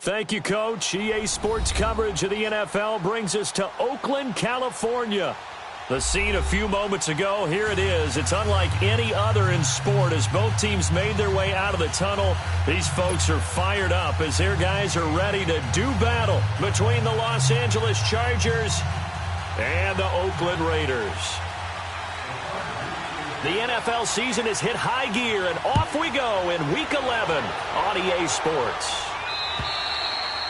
Thank you, Coach. EA Sports coverage of the NFL brings us to Oakland, California. The scene a few moments ago, here it is. It's unlike any other in sport as both teams made their way out of the tunnel. These folks are fired up as their guys are ready to do battle between the Los Angeles Chargers and the Oakland Raiders. The NFL season has hit high gear, and off we go in Week 11 on EA Sports.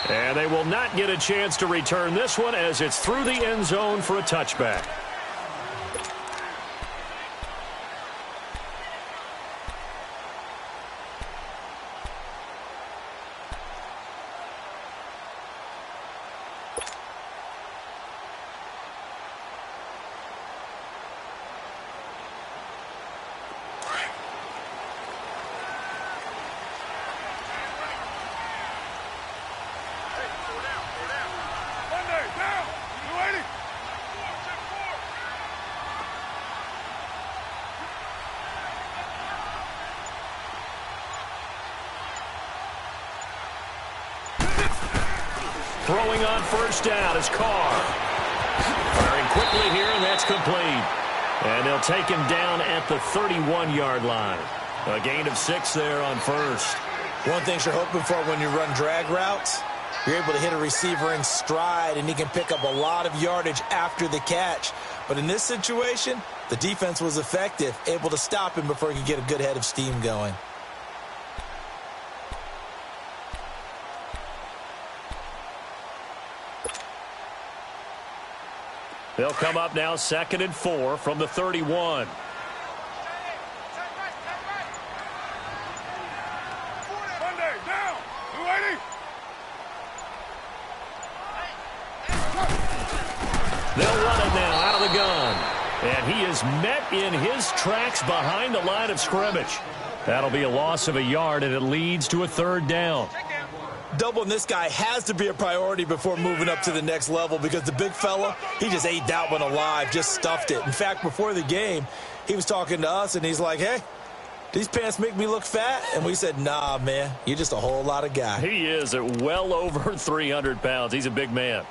And they will not get a chance to return this one as it's through the end zone for a touchback. Throwing on first down is Carr. Firing quickly here, and that's complete. And they'll take him down at the 31-yard line. A gain of 6 there on first. One thing you're hoping for when you run drag routes, you're able to hit a receiver in stride, and he can pick up a lot of yardage after the catch. But in this situation, the defense was effective, able to stop him before he could get a good head of steam going. They'll come up now 2nd and 4 from the 31. They'll run it now out of the gun. And he is met in his tracks behind the line of scrimmage. That'll be a loss of a yard, and it leads to a 3rd down. Doubling this guy has to be a priority before moving up to the next level because the big fella, he just ate that one alive, just stuffed it. In fact, before the game, he was talking to us, and he's like, hey, these pants make me look fat? And we said, nah, man, you're just a whole lot of guy. He is at well over 300 pounds. He's a big man.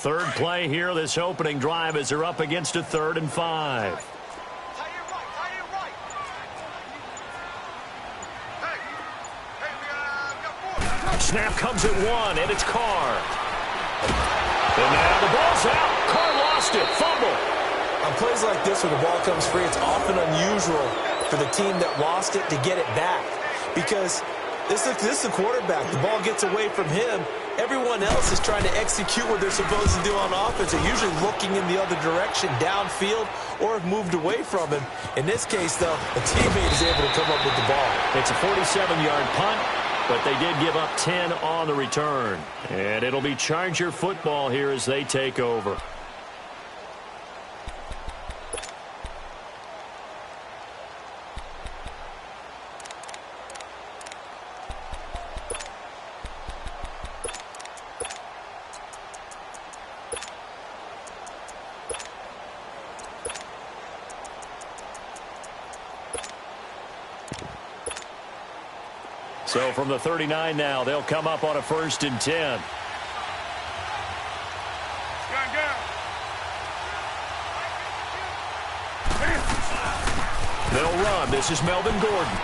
Third play here, this opening drive, as they're up against a 3rd and 5. Snap comes at 1, and it's Carr. And now the ball's out. Carr lost it. Fumble. On plays like this where the ball comes free, it's often unusual for the team that lost it to get it back. Because this is the quarterback. The ball gets away from him. Everyone else is trying to execute what they're supposed to do on offense. They're usually looking in the other direction, downfield, or have moved away from him. In this case, though, a teammate is able to come up with the ball. It's a 47-yard punt, but they did give up 10 on the return. And it'll be Charger football here as they take over. So from the 39 now, they'll come up on a 1st and 10. They'll run. This is Melvin Gordon.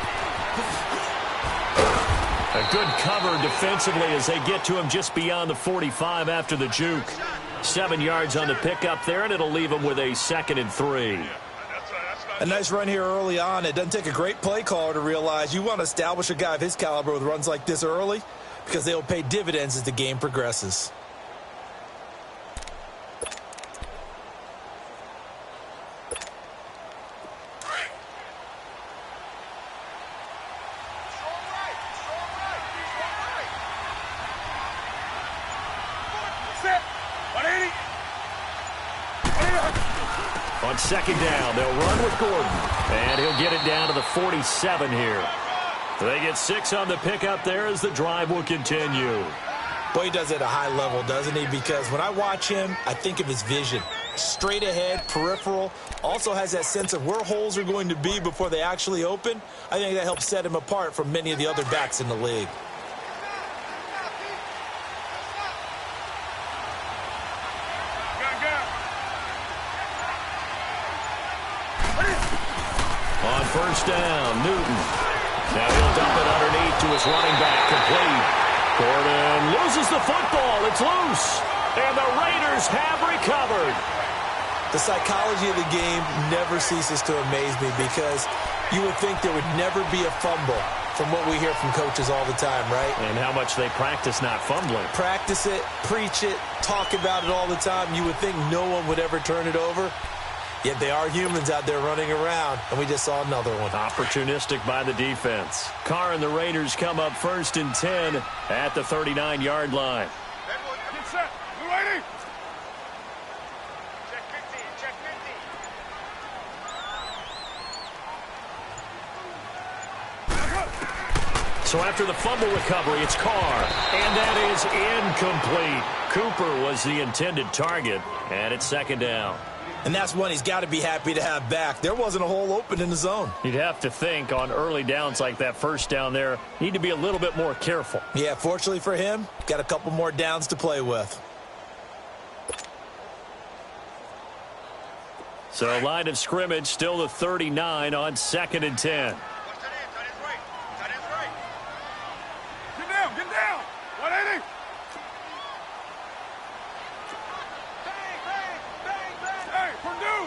A good cover defensively as they get to him just beyond the 45 after the juke. 7 yards on the pickup there, and it'll leave him with a 2nd and 3. A nice run here early on. It doesn't take a great play caller to realize you want to establish a guy of his caliber with runs like this early because they will pay dividends as the game progresses. On 2nd down, they'll run with Gordon. And he'll get it down to the 47 here. They get 6 on the pickup there as the drive will continue. Boy, he does it at a high level, doesn't he? Because when I watch him, I think of his vision. Straight ahead, peripheral, also has that sense of where holes are going to be before they actually open. I think that helps set him apart from many of the other backs in the league. On first down, Newton. Now he'll dump it underneath to his running back, complete. Gordon loses the football. It's loose. And the Raiders have recovered. The psychology of the game never ceases to amaze me because you would think there would never be a fumble from what we hear from coaches all the time, right? And how much they practice not fumbling. Practice it, preach it, talk about it all the time. You would think no one would ever turn it over. Yet they are humans out there running around, and we just saw another one. Opportunistic by the defense. Carr and the Raiders come up 1st and 10 at the 39-yard line. Get set. New lady. Check 50. Check 50. So after the fumble recovery, it's Carr. And that is incomplete. Cooper was the intended target, and it's 2nd down. And that's one he's got to be happy to have back. There wasn't a hole open in the zone. You'd have to think on early downs like that first down there, need to be a little bit more careful. Yeah, fortunately for him, got a couple more downs to play with. So line of scrimmage still the 39 on 2nd and 10. Get down. Get down. 180. Hey, Purdue.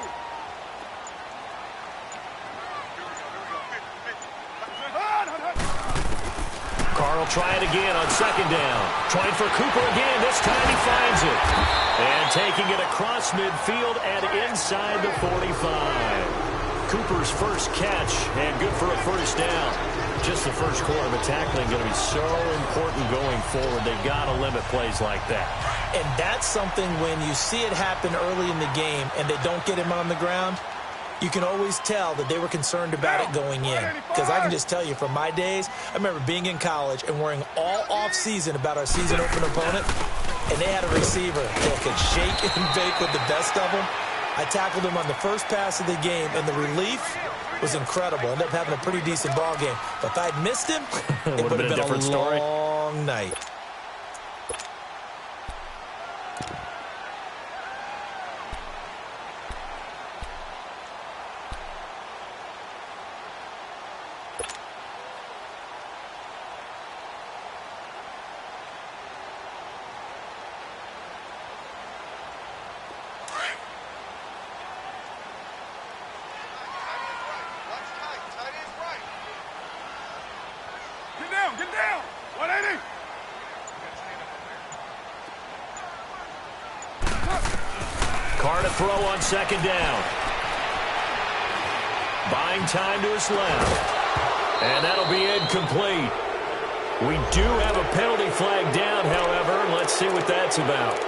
Carr will try it again on 2nd down. Trying for Cooper again. This time he finds it. And taking it across midfield and inside the 45. Cooper's first catch and good for a 1st down. Just the first quarter, but tackling going to be so important going forward. They've got to limit plays like that. And that's something when you see it happen early in the game and they don't get him on the ground, you can always tell that they were concerned about it going in. Because I can just tell you from my days, I remember being in college and worrying all off-season about our season open opponent, and they had a receiver that could shake and bake with the best of them. I tackled him on the first pass of the game, and the relief was incredible. Ended up having a pretty decent ball game. But if I'd missed him, it would have been a long night. Get down. 180. Carr to throw on 2nd down. Buying time to his left. And that'll be incomplete. We do have a penalty flag down, however. Let's see what that's about.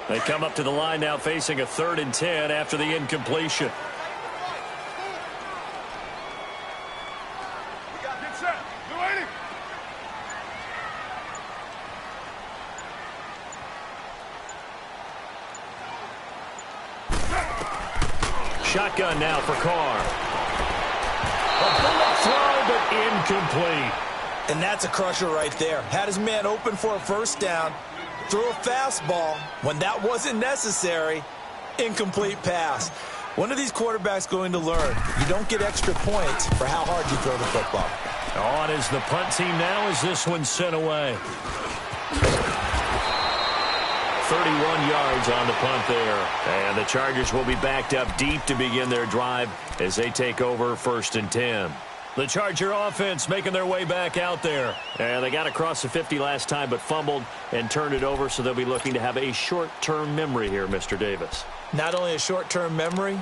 They come up to the line now facing a 3rd and 10 after the incompletion. Get set. New lady. Shotgun now for Carr. A bullet throw, but incomplete. And that's a crusher right there. Had his man open for a 1st down. Threw a fastball when that wasn't necessary. Incomplete pass. When are these quarterbacks going to learn? You don't get extra points for how hard you throw the football. On is the punt team now as this one's sent away. 31 yards on the punt there. And the Chargers will be backed up deep to begin their drive as they take over 1st and 10. The Charger offense making their way back out there. And they got across the 50 last time but fumbled and turned it over, so they'll be looking to have a short-term memory here, Mr. Davis. Not only a short-term memory,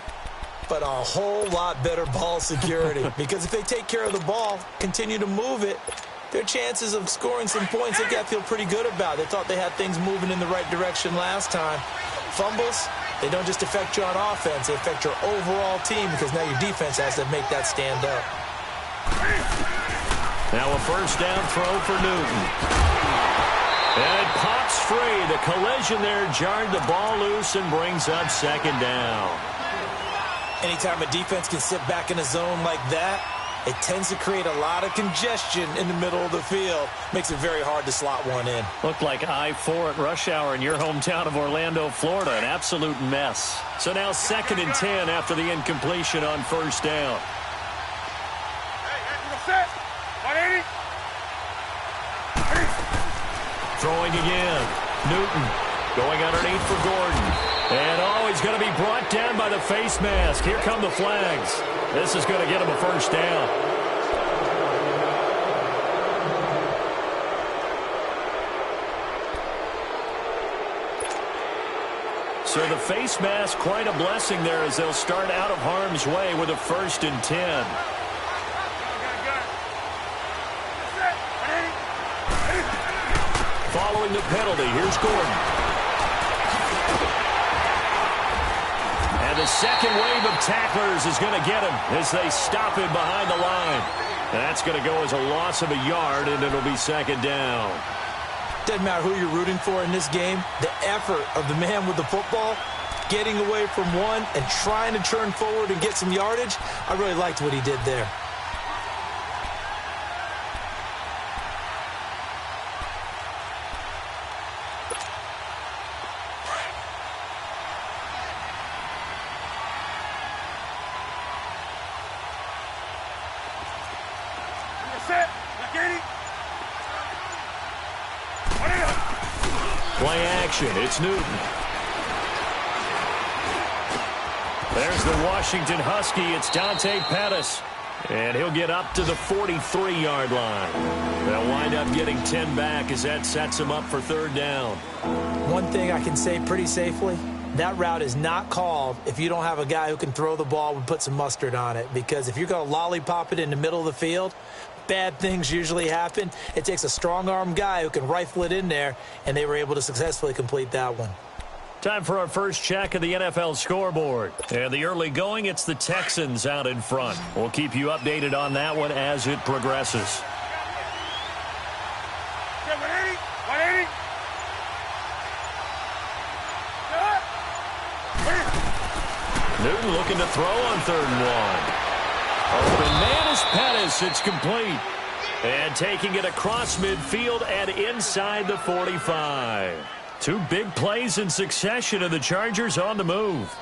but a whole lot better ball security. Because if they take care of the ball, continue to move it, their chances of scoring some points, they got to feel pretty good about. They thought they had things moving in the right direction last time. Fumbles, they don't just affect you on offense, they affect your overall team because now your defense has to make that stand up. Now a first down throw for Newton. And it pops free. The collision there jarred the ball loose and brings up second down. Anytime a defense can sit back in a zone like that, it tends to create a lot of congestion in the middle of the field. Makes it very hard to slot one in. Looked like I-4 at rush hour in your hometown of Orlando, Florida. An absolute mess. So now 2nd and 10 after the incompletion on first down. Throwing again. Newton going underneath for Gordon. And he's going to be brought down by the face mask. Here come the flags. This is going to get him a first down. So the face mask, quite a blessing there as they'll start out of harm's way with a 1st and 10. Following the penalty, here's Gordon. And the second wave of tacklers is going to get him as they stop him behind the line. That's going to go as a loss of a yard, and it'll be 2nd down. Doesn't matter who you're rooting for in this game. The effort of the man with the football, getting away from one and trying to turn forward and get some yardage, I really liked what he did there. Play action. It's Newton. There's the Washington Husky. It's Dante Pettis. And he'll get up to the 43-yard line. They'll wind up getting 10 back as that sets him up for 3rd down. One thing I can say pretty safely, that route is not called if you don't have a guy who can throw the ball and put some mustard on it. Because if you're going to lollipop it in the middle of the field, bad things usually happen. It takes a strong-arm guy who can rifle it in there, and they were able to successfully complete that one. Time for our first check of the NFL scoreboard. And the early going, it's the Texans out in front. We'll keep you updated on that one as it progresses. 180. Newton looking to throw on 3rd and 1. Open man is Pettis. It's complete. And taking it across midfield and inside the 45. 2 big plays in succession, and the Chargers on the move.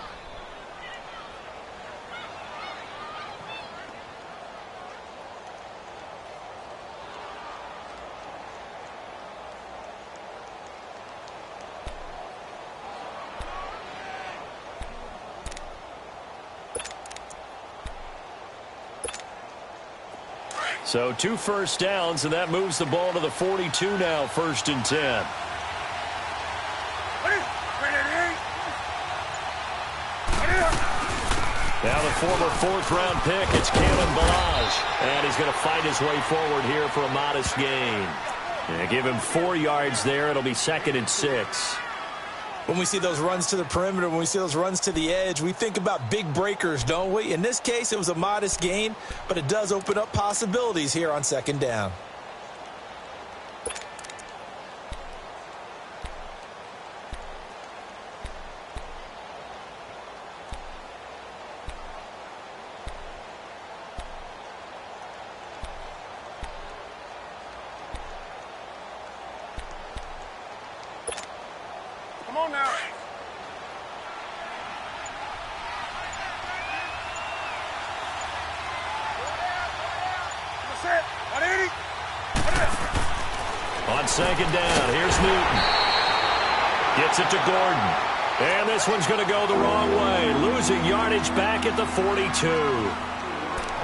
So 2 first downs, and that moves the ball to the 42 now, 1st and 10. Now the former 4th-round pick, it's Kalen Ballage. And he's going to fight his way forward here for a modest gain. And give him 4 yards there. It'll be 2nd and 6. When we see those runs to the perimeter, when we see those runs to the edge, we think about big breakers, don't we? In this case, it was a modest gain, but it does open up possibilities here on 2nd down. Come on now. That's it. 180. On 2nd down, here's Newton. Gets it to Gordon. And this one's going to go the wrong way. Losing yardage back at the 42.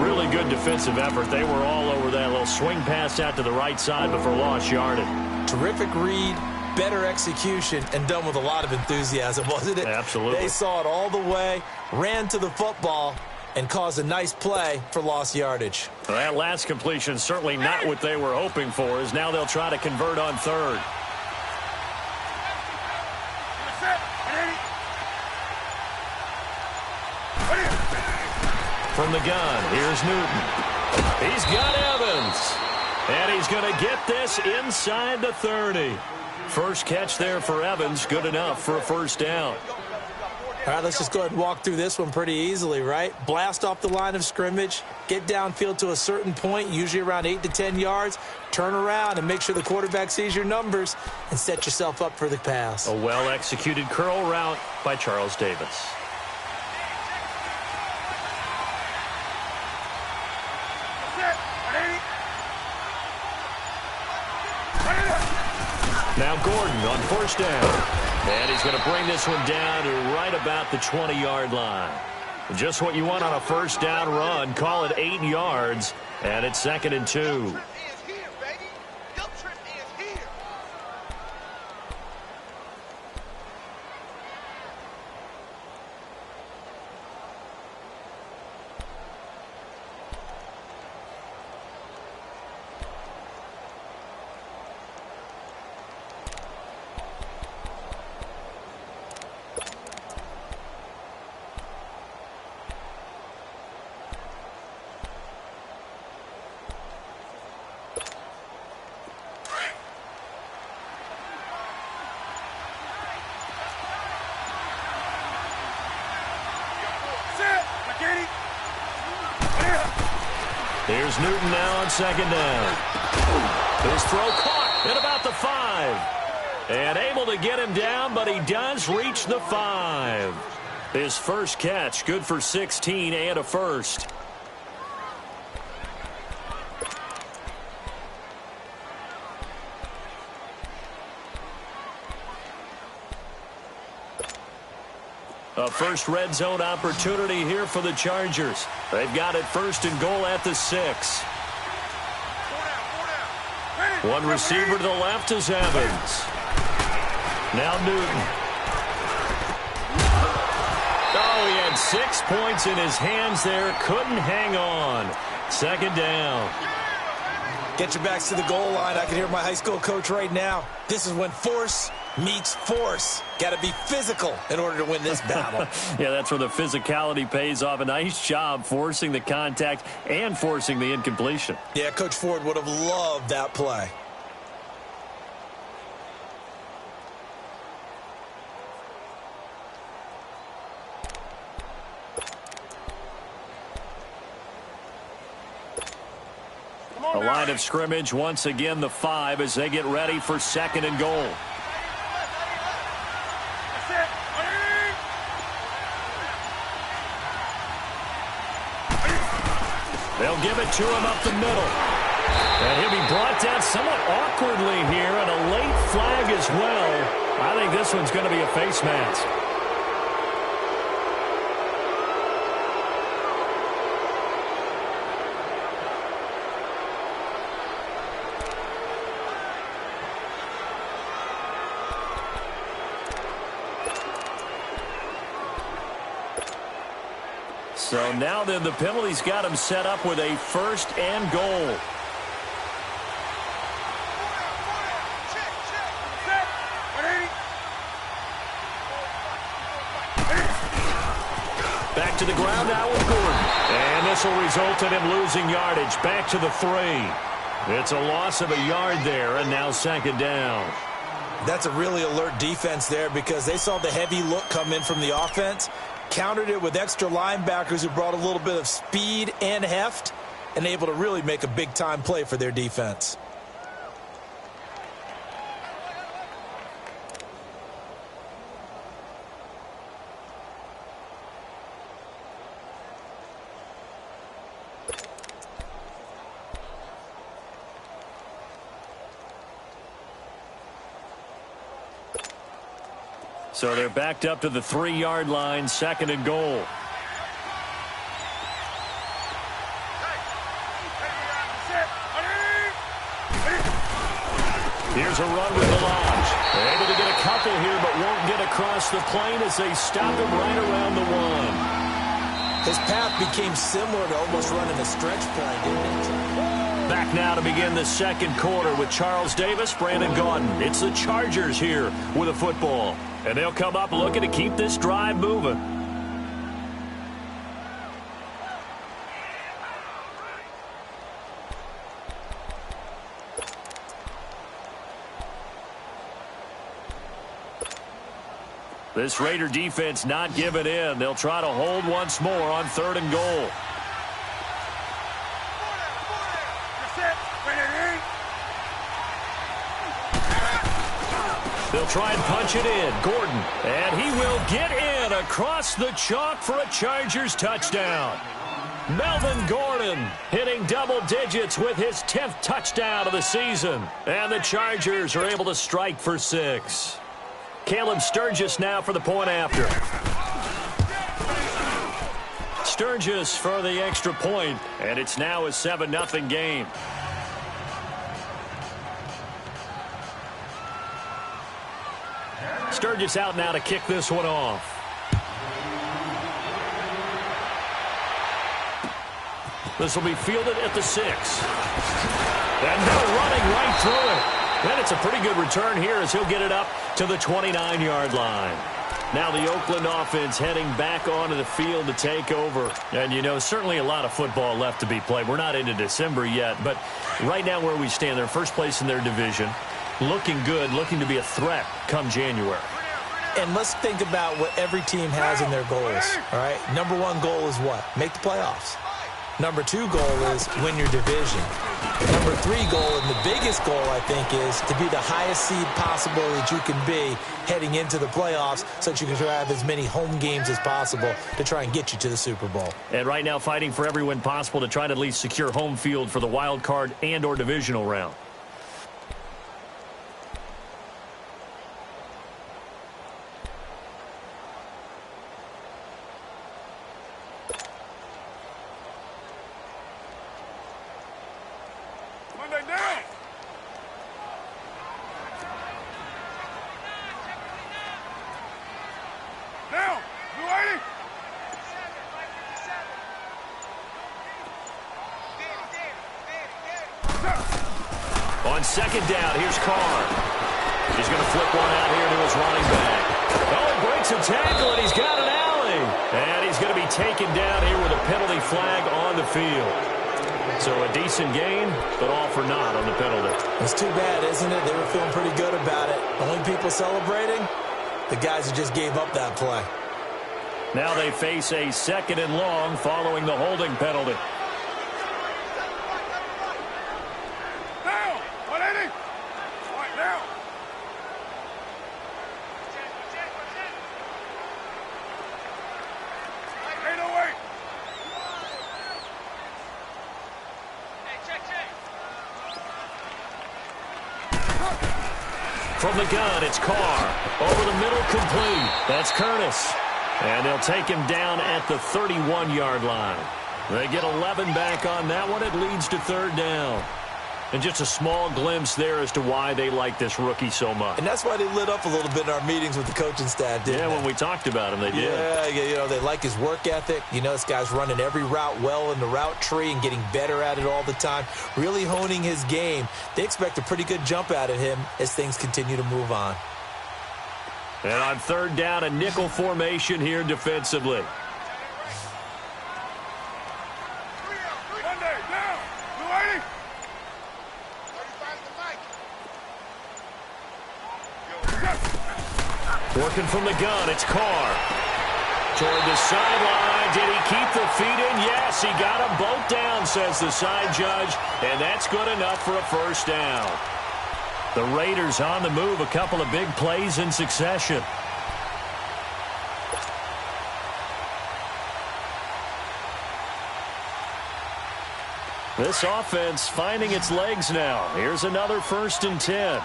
Really good defensive effort. They were all over that little swing pass out to the right side before lost yardage. Terrific read, better execution and done with a lot of enthusiasm, wasn't it? Absolutely. They saw it all the way, ran to the football, and caused a nice play for lost yardage. Well, that last completion certainly not what they were hoping for, as now they'll try to convert on third. From the gun, here's Newton. He's got Evans. And he's going to get this inside the 30. First catch there for Evans, good enough for a first down. All right, let's just go ahead and walk through this one pretty easily, right? Blast off the line of scrimmage, get downfield to a certain point, usually around 8 to 10 yards, turn around and make sure the quarterback sees your numbers and set yourself up for the pass. A well-executed curl route by Charles Davis. Now Gordon on first down. And he's going to bring this one down to right about the 20-yard line. Just what you want on a first down run. Call it 8 yards. And it's 2nd and 2. Here's Newton now on second down. His throw caught at about the 5. And able to get him down, but he does reach the 5. His first catch, good for 16 and a first. A first red zone opportunity here for the Chargers. They've got it 1st and goal at the 6. One receiver to the left is Evans. Now Newton. Oh, he had 6 points in his hands there. Couldn't hang on. 2nd down. Get your backs to the goal line. I can hear my high school coach right now. This is when force meets force. Got to be physical in order to win this battle. Yeah, that's where the physicality pays off. A nice job forcing the contact and forcing the incompletion. Yeah, Coach Ford would have loved that play. The line of scrimmage, once again, the 5 as they get ready for 2nd and goal. They'll give it to him up the middle. And he'll be brought down somewhat awkwardly here, and a late flag as well. I think this one's going to be a face mask. So now then the penalty's got him set up with a 1st and goal. Back to the ground now with Gordon. And this will result in him losing yardage. Back to the 3. It's a loss of a yard there, and now 2nd down. That's a really alert defense there because they saw the heavy look come in from the offense, countered it with extra linebackers who brought a little bit of speed and heft, and able to really make a big-time play for their defense. So they're backed up to the 3-yard line, 2nd and goal. Here's a run with Delage. Able to get a couple here, but won't get across the plane as they stop him right around the 1. His path became similar to almost running a stretch play, didn't it? Back now to begin the second quarter with Charles Davis, Brandon Gaudin. It's the Chargers here with a football. And they'll come up looking to keep this drive moving. This Raider defense not giving in. They'll try to hold once more on 3rd and goal. They'll try and punch it in. Gordon. And he will get in across the chalk for a Chargers touchdown. Melvin Gordon hitting double digits with his 10th touchdown of the season. And the Chargers are able to strike for 6. Caleb Sturgis now for the point after. Sturgis for the extra point, and it's now a 7-0 game. Sturgis out now to kick this one off. This will be fielded at the 6. And they're running right through it. And it's a pretty good return here as he'll get it up to the 29-yard line. Now the Oakland offense heading back onto the field to take over. And, you know, certainly a lot of football left to be played. We're not into December yet, but right now where we stand, they're first place in their division. Looking good, looking to be a threat come January. And let's think about what every team has in their goals, all right? Number 1 goal is what? Make the playoffs. Number 2 goal is win your division. Number 3 goal, and the biggest goal, I think, is to be the highest seed possible that you can be heading into the playoffs so that you can have as many home games as possible to try and get you to the Super Bowl. And right now fighting for every win possible to try to at least secure home field for the wild card and or divisional round. On second down, here's Carr. He's going to flip one out here to his running back. Oh, he breaks a tackle, and he's got an alley. And he's going to be taken down here with a penalty flag on the field. So a decent gain, but all for naught on the penalty. It's too bad, isn't it? They were feeling pretty good about it. Only people celebrating, the guys who just gave up that play. Now they face a 2nd and long following the holding penalty. From the gun, it's Carr. Over the middle, complete. That's Curtis. And they'll take him down at the 31-yard line. They get 11 back on that one. It leads to 3rd down. And just a small glimpse there as to why they like this rookie so much. And that's why they lit up a little bit in our meetings with the coaching staff, didn't they? Yeah, when we talked about him, they did. Yeah, you know, they like his work ethic. You know, this guy's running every route well in the route tree and getting better at it all the time, really honing his game. They expect a pretty good jump out of him as things continue to move on. And on 3rd down, a nickel formation here defensively. Working from the gun, it's Carr. Toward the sideline. Did he keep the feet in? Yes, he got them both down, says the side judge. And that's good enough for a 1st down. The Raiders on the move, a couple of big plays in succession. This offense finding its legs now. Here's another 1st and 10.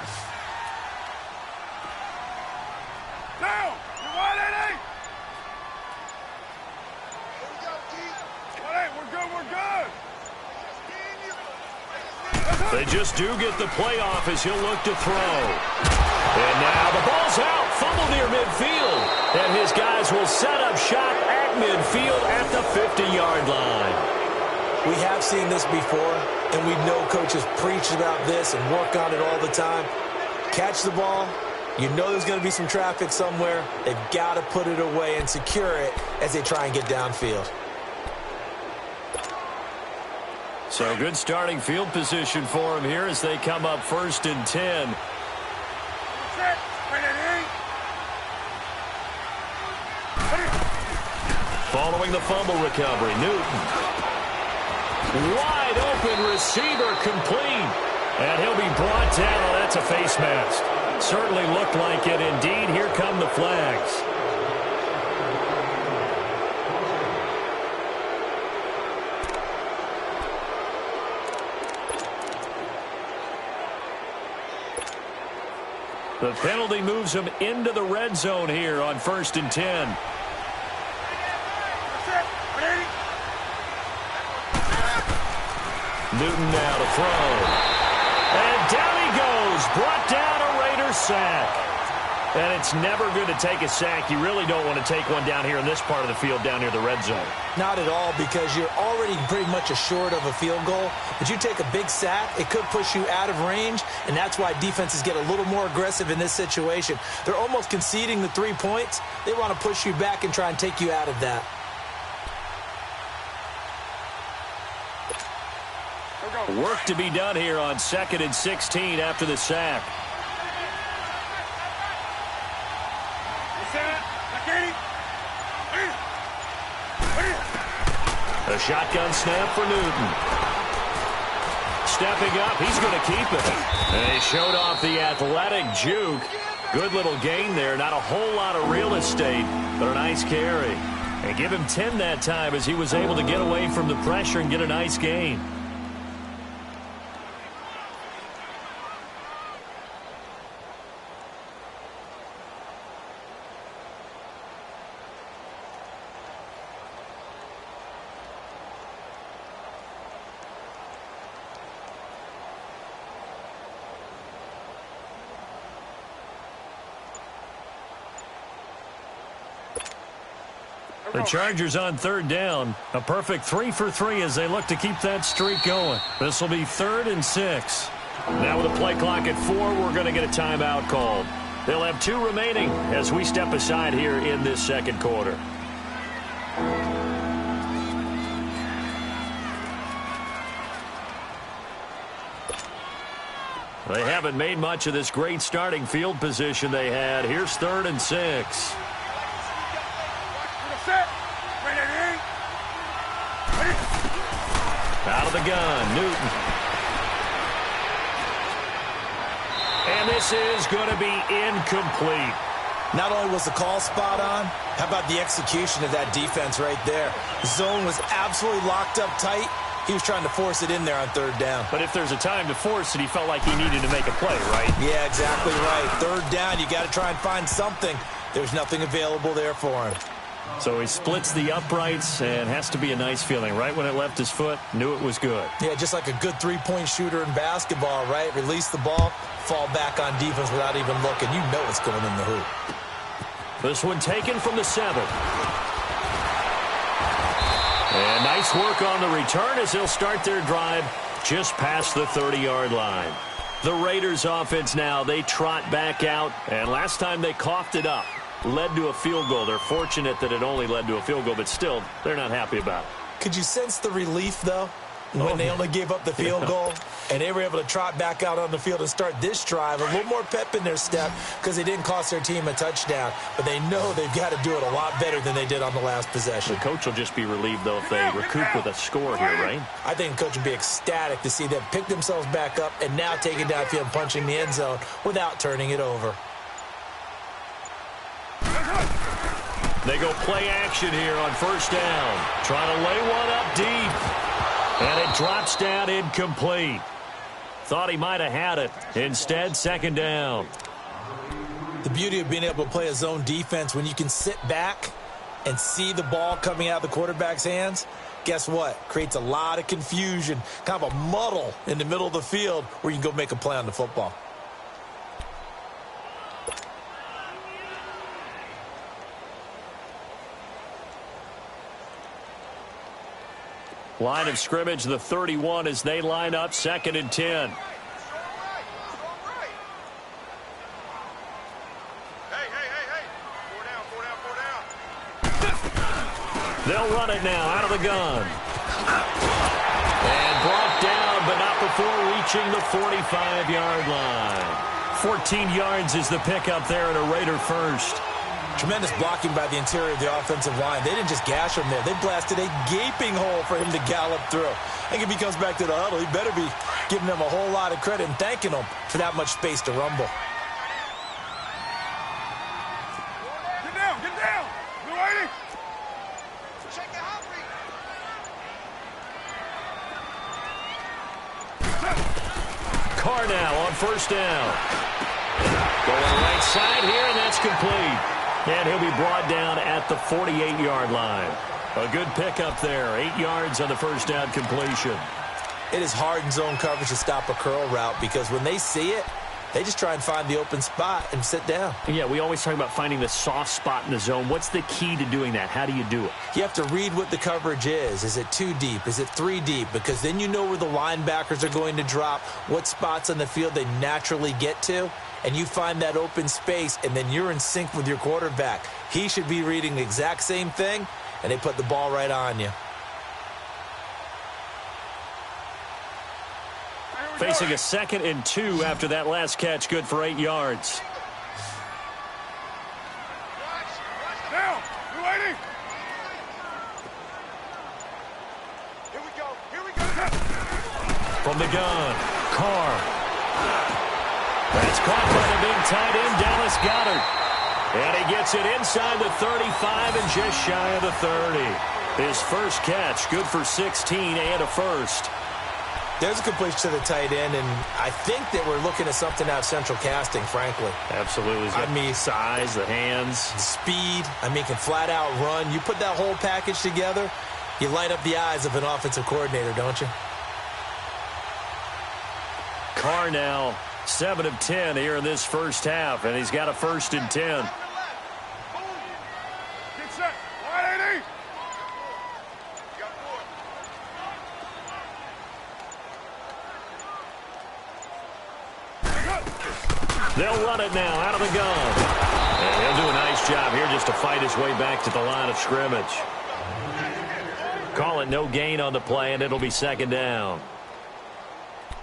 They just do get the play off as he'll look to throw. And now the ball's out. Fumble near midfield. And his guys will set up shop at midfield at the 50-yard line. We have seen this before, and we know coaches preach about this and work on it all the time. Catch the ball. You know there's going to be some traffic somewhere. They've got to put it away and secure it as they try and get downfield. So good starting field position for him here as they come up 1st and 10. Following the fumble recovery, Newton. Wide open receiver complete. And he'll be brought down. Oh, that's a face mask. Certainly looked like it. Indeed, here come the flags. The penalty moves him into the red zone here on 1st and 10. Newton now to throw. And down he goes. Brought down a Raider sack. And it's never good to take a sack. You really don't want to take one down here in this part of the field down near the red zone. Not at all, because you're already pretty much assured of a field goal. But you take a big sack, it could push you out of range, and that's why defenses get a little more aggressive in this situation. They're almost conceding the 3 points. They want to push you back and try and take you out of that. Work to be done here on 2nd and 16 after the sack. A shotgun snap for Newton. Stepping up, he's going to keep it. And he showed off the athletic juke. Good little gain there. Not a whole lot of real estate, but a nice carry. And give him 10 that time as he was able to get away from the pressure and get a nice gain. The Chargers on 3rd down. A perfect 3 for 3 as they look to keep that streak going. This will be 3rd and 6. Now with a play clock at 4, we're going to get a timeout called. They'll have 2 remaining as we step aside here in this 2nd quarter. They haven't made much of this great starting field position they had. Here's 3rd and 6. Out of the gun, Newton. And this is going to be incomplete. Not only was the call spot on, how about the execution of that defense right there? The zone was absolutely locked up tight. He was trying to force it in there on 3rd down. But if there's a time to force it, he felt like he needed to make a play, right? Yeah, exactly right. 3rd down, you got to try and find something. There's nothing available there for him. So he splits the uprights, and has to be a nice feeling. Right when it left his foot, knew it was good. Yeah, just like a good 3-point shooter in basketball, right? Release the ball, fall back on defense without even looking. You know it's going in the hoop. This one taken from the 7. And nice work on the return as they'll start their drive just past the 30-yard line. The Raiders offense now, they trot back out, and last time they coughed it up. Led to a field goal. They're fortunate that it only led to a field goal, but still, they're not happy about it. Could you sense the relief, though, when they only gave up the field goal? And they were able to trot back out on the field and start this drive. A little more pep in their step because they didn't cost their team a touchdown. But they know they've got to do it a lot better than they did on the last possession. The coach will just be relieved, though, if they recoup with a score here, right? I think the coach will be ecstatic to see them pick themselves back up and now take it downfield and punching the end zone without turning it over. They go play action here on 1st down. Trying to lay one up deep. And it drops down incomplete. Thought he might have had it. Instead, 2nd down. The beauty of being able to play a zone defense when you can sit back and see the ball coming out of the quarterback's hands, guess what? Creates a lot of confusion, kind of a muddle in the middle of the field where you can go make a play on the football. Line of scrimmage, the 31 as they line up, 2nd and 10. They'll run it now out of the gun. And brought down, but not before reaching the 45-yard line. 14 yards is the pickup there, and a Raider first. Tremendous blocking by the interior of the offensive line. They didn't just gash him there. They blasted a gaping hole for him to gallop through. I think if he comes back to the huddle, he better be giving them a whole lot of credit and thanking them for that much space to rumble. Get down, get down. You ready? Check the hot read. Carr now on 1st down. Going right side here, and that's complete. And he'll be brought down at the 48-yard line. A good pickup there. 8 yards on the 1st down completion. It is hard in zone coverage to stop a curl route because when they see it, they just try and find the open spot and sit down. Yeah, we always talk about finding the soft spot in the zone. What's the key to doing that? How do you do it? You have to read what the coverage is. Is it 2 deep? Is it 3 deep? Because then you know where the linebackers are going to drop, what spots on the field they naturally get to, and you find that open space, and then you're in sync with your quarterback. He should be reading the exact same thing, and they put the ball right on you. Facing a 2nd and 2 after that last catch, good for 8 yards. Now, you ready? Here we go, here we go. From the gun, Carr. That's caught by the big tight end, Dallas Goedert. And he gets it inside the 35 and just shy of the 30. His first catch, good for 16 and a first. There's a completion to the tight end, and I think that we're looking at something out of central casting, frankly. Absolutely. I mean, size, the hands. Speed, can flat out run. You put that whole package together, you light up the eyes of an offensive coordinator, don't you? Carr now 7 of 10 here in this first half, and he's got a 1st and 10. Get set. 180. They'll run it now out of the gun. And he'll do a nice job here just to fight his way back to the line of scrimmage. Call it no gain on the play, and it'll be 2nd down.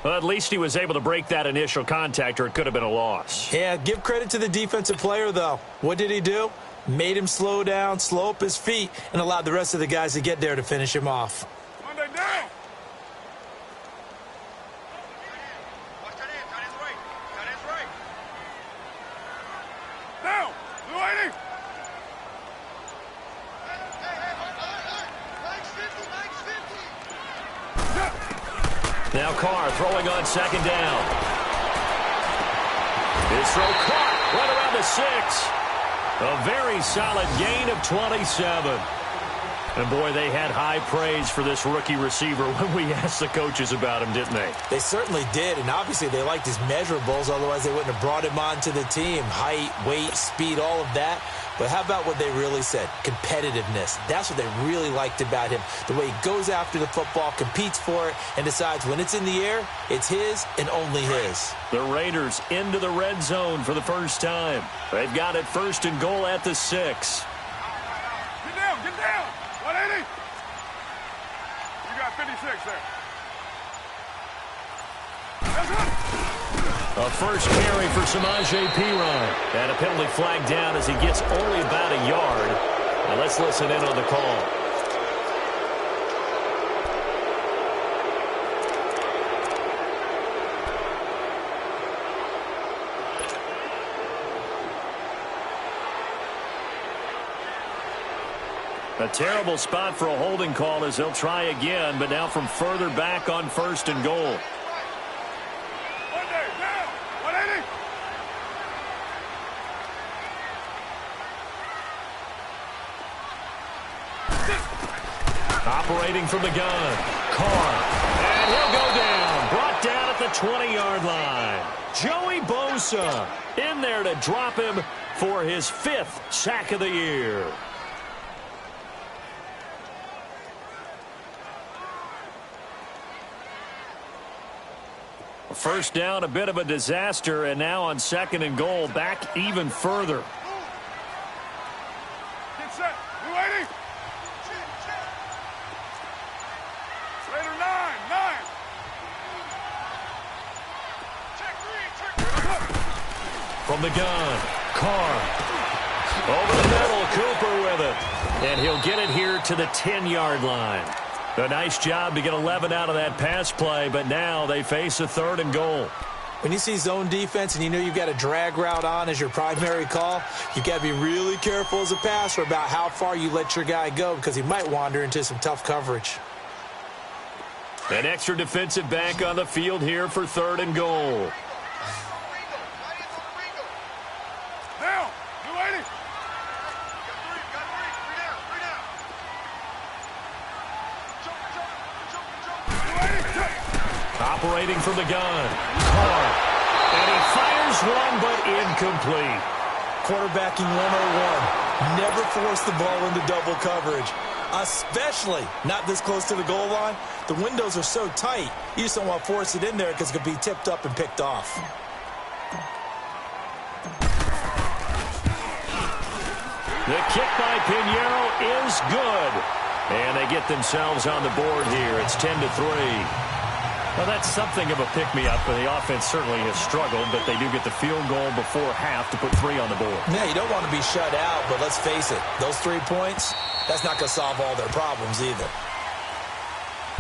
Well, at least he was able to break that initial contact, or it could have been a loss. Yeah, give credit to the defensive player, though. What did he do? Made him slow down, slow up his feet, and allowed the rest of the guys to get there to finish him off. Monday down. Now, you ready? Now Carr throwing on 2nd down. His throw caught right around the 6. A very solid gain of 27. And, boy, they had high praise for this rookie receiver when we asked the coaches about him, didn't they? They certainly did, and obviously they liked his measurables, otherwise they wouldn't have brought him onto the team. Height, weight, speed, all of that. But how about what they really said? Competitiveness. That's what they really liked about him. The way he goes after the football, competes for it, and decides when it's in the air, it's his and only his. The Raiders into the red zone for the first time. They've got it 1st and goal at the 6. Get down, get down. 180. You got 56 there. That's it. A first carry for Samaje Perine. And a penalty flag down as he gets only about a yard. Now let's listen in on the call. A terrible spot for a holding call as they'll try again, but now from further back on 1st and goal. Monday down. 180. Operating from the gun, Carr. And he'll go down. Brought down at the 20-yard line. Joey Bosa in there to drop him for his 5th sack of the year. First down, a bit of a disaster, and now on 2nd and goal, back even further. Get set. You ready? Later, 9. Check 3. From the gun, Carr. Over the middle, Cooper with it. And he'll get it here to the 10-yard line. A nice job to get 11 out of that pass play, but now they face a 3rd and goal. When you see zone defense and you know you've got a drag route on as your primary call, you've got to be really careful as a passer about how far you let your guy go because he might wander into some tough coverage. An extra defensive back on the field here for 3rd and goal. Now, you ready? Operating from the gun, Carr. And he fires one, but incomplete. Quarterbacking 101. Never force the ball into double coverage, especially not this close to the goal line. The windows are so tight, you just don't want to force it in there because it could be tipped up and picked off. The kick by Pinheiro is good. And they get themselves on the board here. It's 10-3. Well, that's something of a pick-me-up, but the offense certainly has struggled, but they do get the field goal before half to put 3 on the board. Yeah, you don't want to be shut out, but let's face it, those 3 points, that's not going to solve all their problems either.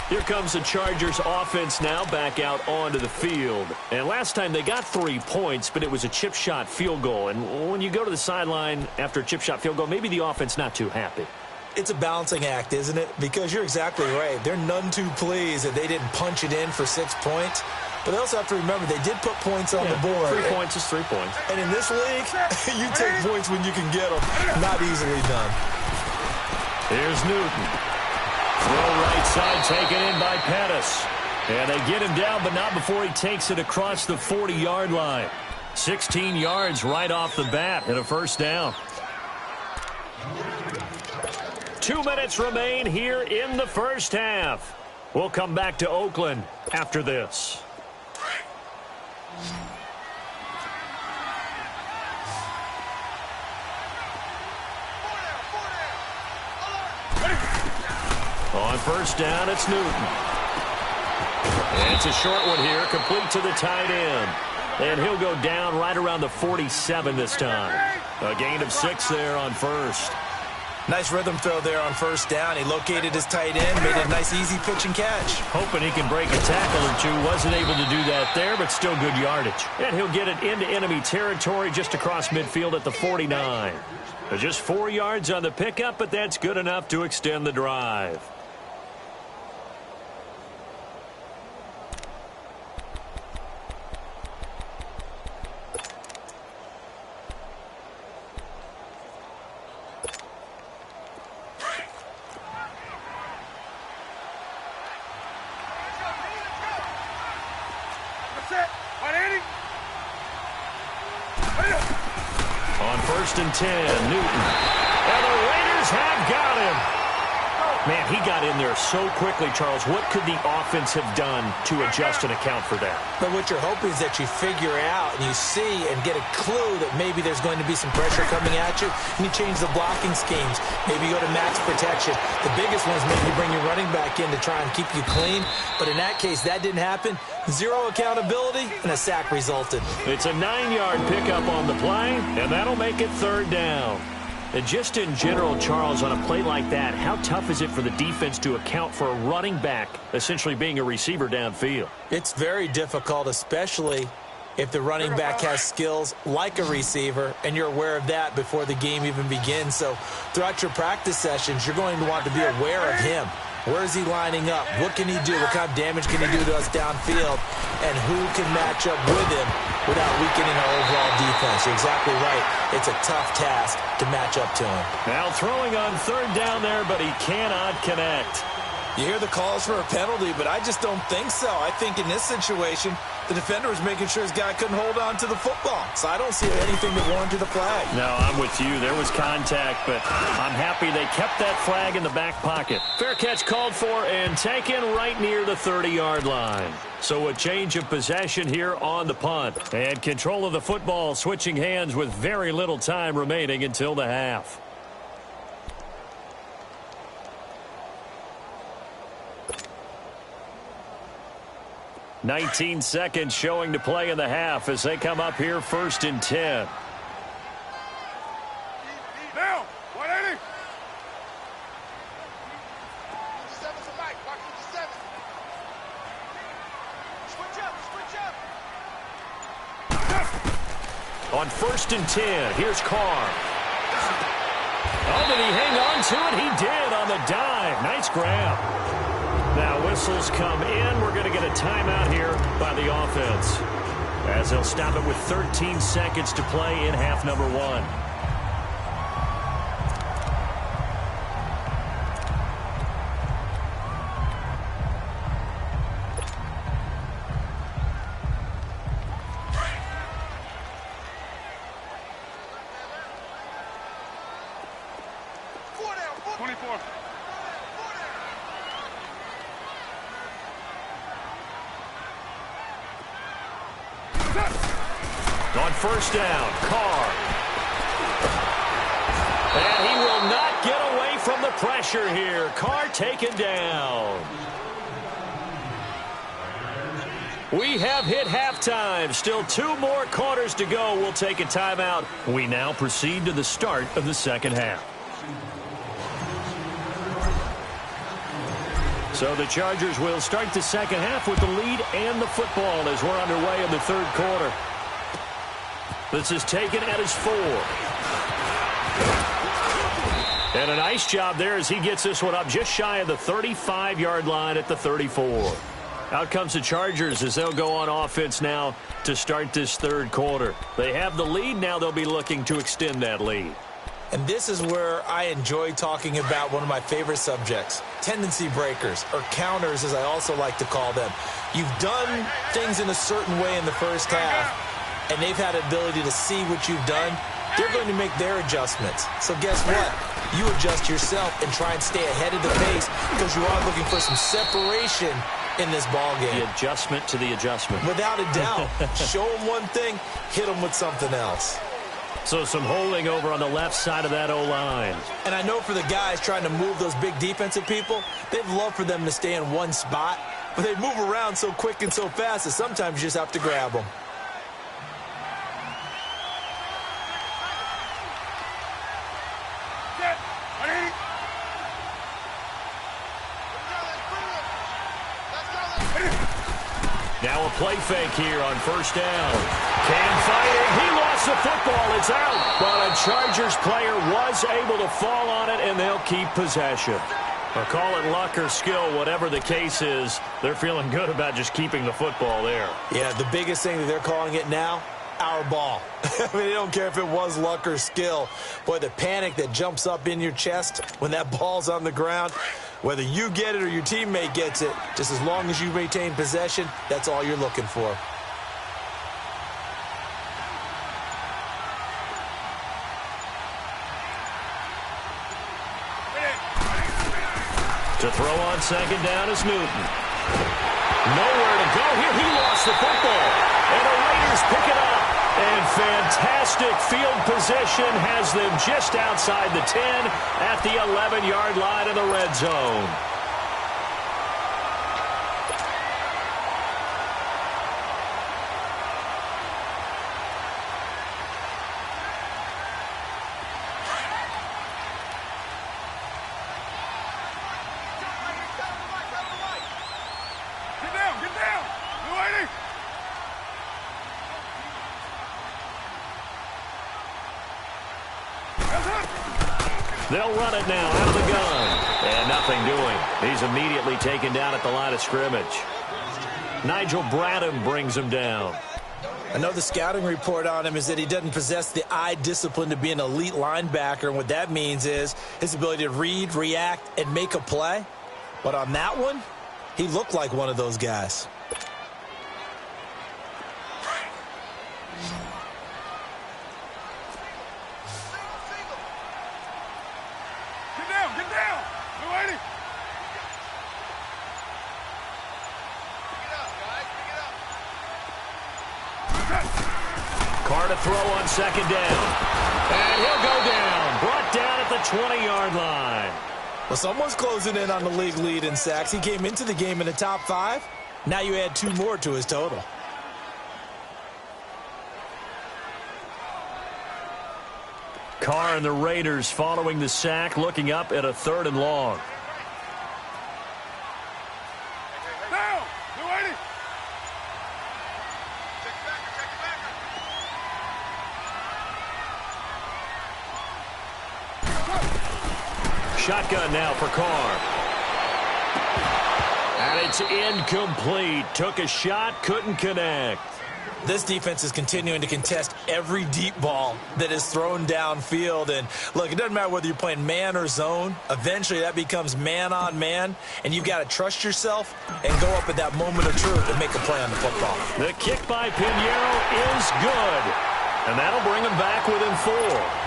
Here comes the Chargers offense now back out onto the field. And last time they got 3 points, but it was a chip shot field goal. And when you go to the sideline after a chip shot field goal, maybe the offense not too happy. It's a balancing act, isn't it? Because you're exactly right. They're none too pleased that they didn't punch it in for 6 points. But they also have to remember they did put points on the board. 3 points is 3 points. And in this league, you take points when you can get them. Not easily done. Here's Newton. Throw right side taken in by Pettis. And they get him down, but not before he takes it across the 40-yard line. 16 yards right off the bat and a first down. 2 minutes remain here in the first half. We'll come back to Oakland after this. On first down, it's Newton. And it's a short one here, complete to the tight end. And he'll go down right around the 47 this time. A gain of 6 there on first. Nice rhythm throw there on first down. He located his tight end, made a nice easy pitch and catch. Hoping he can break a tackle or two. Wasn't able to do that there, but still good yardage. And he'll get it into enemy territory just across midfield at the 49. Just 4 yards on the pickup, but that's good enough to extend the drive. On first and 10, Newton. And the Raiders have got him. Man, he got in there so quickly, Charles. What could the offense have done to adjust and account for that? But what you're hoping is that you figure out and you see and get a clue that maybe there's going to be some pressure coming at you, and you change the blocking schemes. Maybe you go to max protection. The biggest one is maybe you bring your running back in to try and keep you clean. But in that case, that didn't happen. 0 accountability, and a sack resulted. It's a 9-yard pickup on the play, and that'll make it third down. And just in general, Charles, on a play like that, how tough is it for the defense to account for a running back essentially being a receiver downfield? It's very difficult, especially if the running back has skills like a receiver, and you're aware of that before the game even begins. So throughout your practice sessions, you're going to want to be aware of him. Where is he lining up? What can he do? What kind of damage can he do to us downfield? And who can match up with him without weakening our overall defense. You're exactly right. It's a tough task to match up to him. Now throwing on third down there, but he cannot connect. You hear the calls for a penalty, but I just don't think so. I think in this situation, the defender was making sure his guy couldn't hold on to the football. So I don't see anything that warranted a flag. No, I'm with you. There was contact, but I'm happy they kept that flag in the back pocket. Fair catch called for and taken right near the 30-yard line. So a change of possession here on the punt. And control of the football switching hands with very little time remaining until the half. $19 seconds showing to play in the half as they come up here 1st and 10. Now, 180. On 1st and 10, here's Carr. Oh, did he hang on to it? He did on the dive. Nice grab. Now whistles come in. We're going to get a timeout here by the offense, as they'll stop it with 13 seconds to play in half number 1. On 1st down, Carr. And he will not get away from the pressure here. Carr taken down. We have hit halftime. Still 2 more quarters to go. We'll take a timeout. We now proceed to the start of the second half. So the Chargers will start the second half with the lead and the football as we're underway in the 3rd quarter. This is taken at his 4. And a nice job there as he gets this one up just shy of the 35-yard line at the 34. Out comes the Chargers as they'll go on offense now to start this 3rd quarter. They have the lead. Now they'll be looking to extend that lead. And this is where I enjoy talking about one of my favorite subjects, tendency breakers, or counters as I also like to call them. You've done things in a certain way in the first half, and they've had the ability to see what you've done. They're going to make their adjustments. So guess what? You adjust yourself and try and stay ahead of the pace because you are looking for some separation in this ball game. The adjustment to the adjustment. Without a doubt. Show them one thing, hit them with something else. So some holding over on the left side of that O-line. And I know for the guys trying to move those big defensive people, they'd love for them to stay in one spot, but they move around so quick and so fast that sometimes you just have to grab them. Now a play fake here on 1st down. Cam fighting. He lost the football. It's out. But a Chargers player was able to fall on it, and they'll keep possession. Or call it luck or skill, whatever the case is. They're feeling good about just keeping the football there. Yeah, the biggest thing that they're calling it now, our ball. I mean, they don't care if it was luck or skill. Boy, the panic that jumps up in your chest when that ball's on the ground, whether you get it or your teammate gets it, just as long as you maintain possession, that's all you're looking for. To throw on 2nd down is Newton. Nowhere to go here. He lost the football. And the Raiders pick it up. And fantastic field position has them just outside the 10 at the 11-yard line in the red zone. They'll run it now out of the gun. And nothing doing. He's immediately taken down at the line of scrimmage. Nigel Bradham brings him down. I know the scouting report on him is that he doesn't possess the eye discipline to be an elite linebacker, and what that means is his ability to read, react, and make a play. But on that one, he looked like one of those guys. Get down! Blue 80! Carr to throw on second down. And he'll go down. Brought down at the 20-yard line. Well, someone's closing in on the league lead in sacks. He came into the game in the top 5. Now you add 2 more to his total. Carr and the Raiders following the sack, looking up at a 3rd and long. Down! Blue 80! Shotgun now for Carr. And it's incomplete. Took a shot, couldn't connect. This defense is continuing to contest every deep ball that is thrown downfield. And, look, it doesn't matter whether you're playing man or zone. Eventually, that becomes man-on-man, and you've got to trust yourself and go up at that moment of truth and make a play on the football. The kick by Pinheiro is good. And that'll bring him back within 4.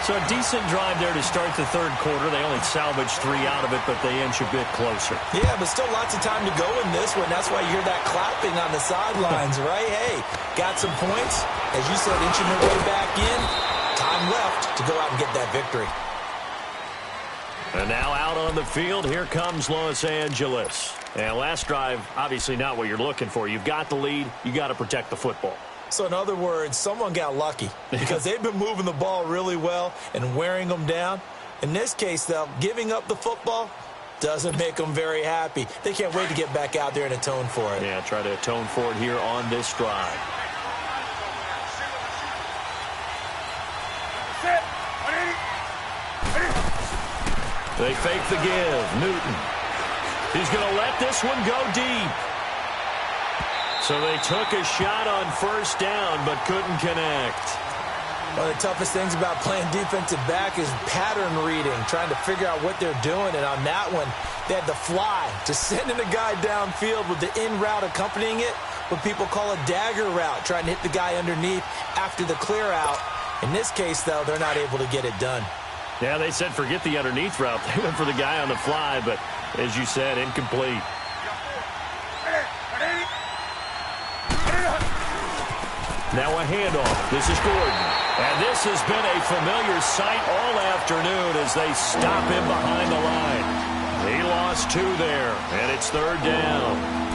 So a decent drive there to start the 3rd quarter. They only salvaged 3 out of it, but they inch a bit closer. Yeah, but still lots of time to go in this one. That's why you hear that clapping on the sidelines, right? Hey, got some points. As you said, inching their way back in. Time left to go out and get that victory. And now out on the field, here comes Los Angeles. And last drive, obviously not what you're looking for. You've got the lead. You got to protect the football. So in other words, someone got lucky because they've been moving the ball really well and wearing them down. In this case, though, giving up the football doesn't make them very happy. They can't wait to get back out there and atone for it. Yeah, try to atone for it here on this drive. They fake the give. Newton. He's going to let this one go deep. So they took a shot on 1st down, but couldn't connect. One of the toughest things about playing defensive back is pattern reading, trying to figure out what they're doing. And on that one, they had the fly, just sending a guy downfield with the in route accompanying it, what people call a dagger route, trying to hit the guy underneath after the clear out. In this case, though, they're not able to get it done. Yeah, they said forget the underneath route. They went for the guy on the fly, but as you said, incomplete. Now a handoff. This is Gordon. And this has been a familiar sight all afternoon as they stop him behind the line. He lost 2 there, and it's 3rd down.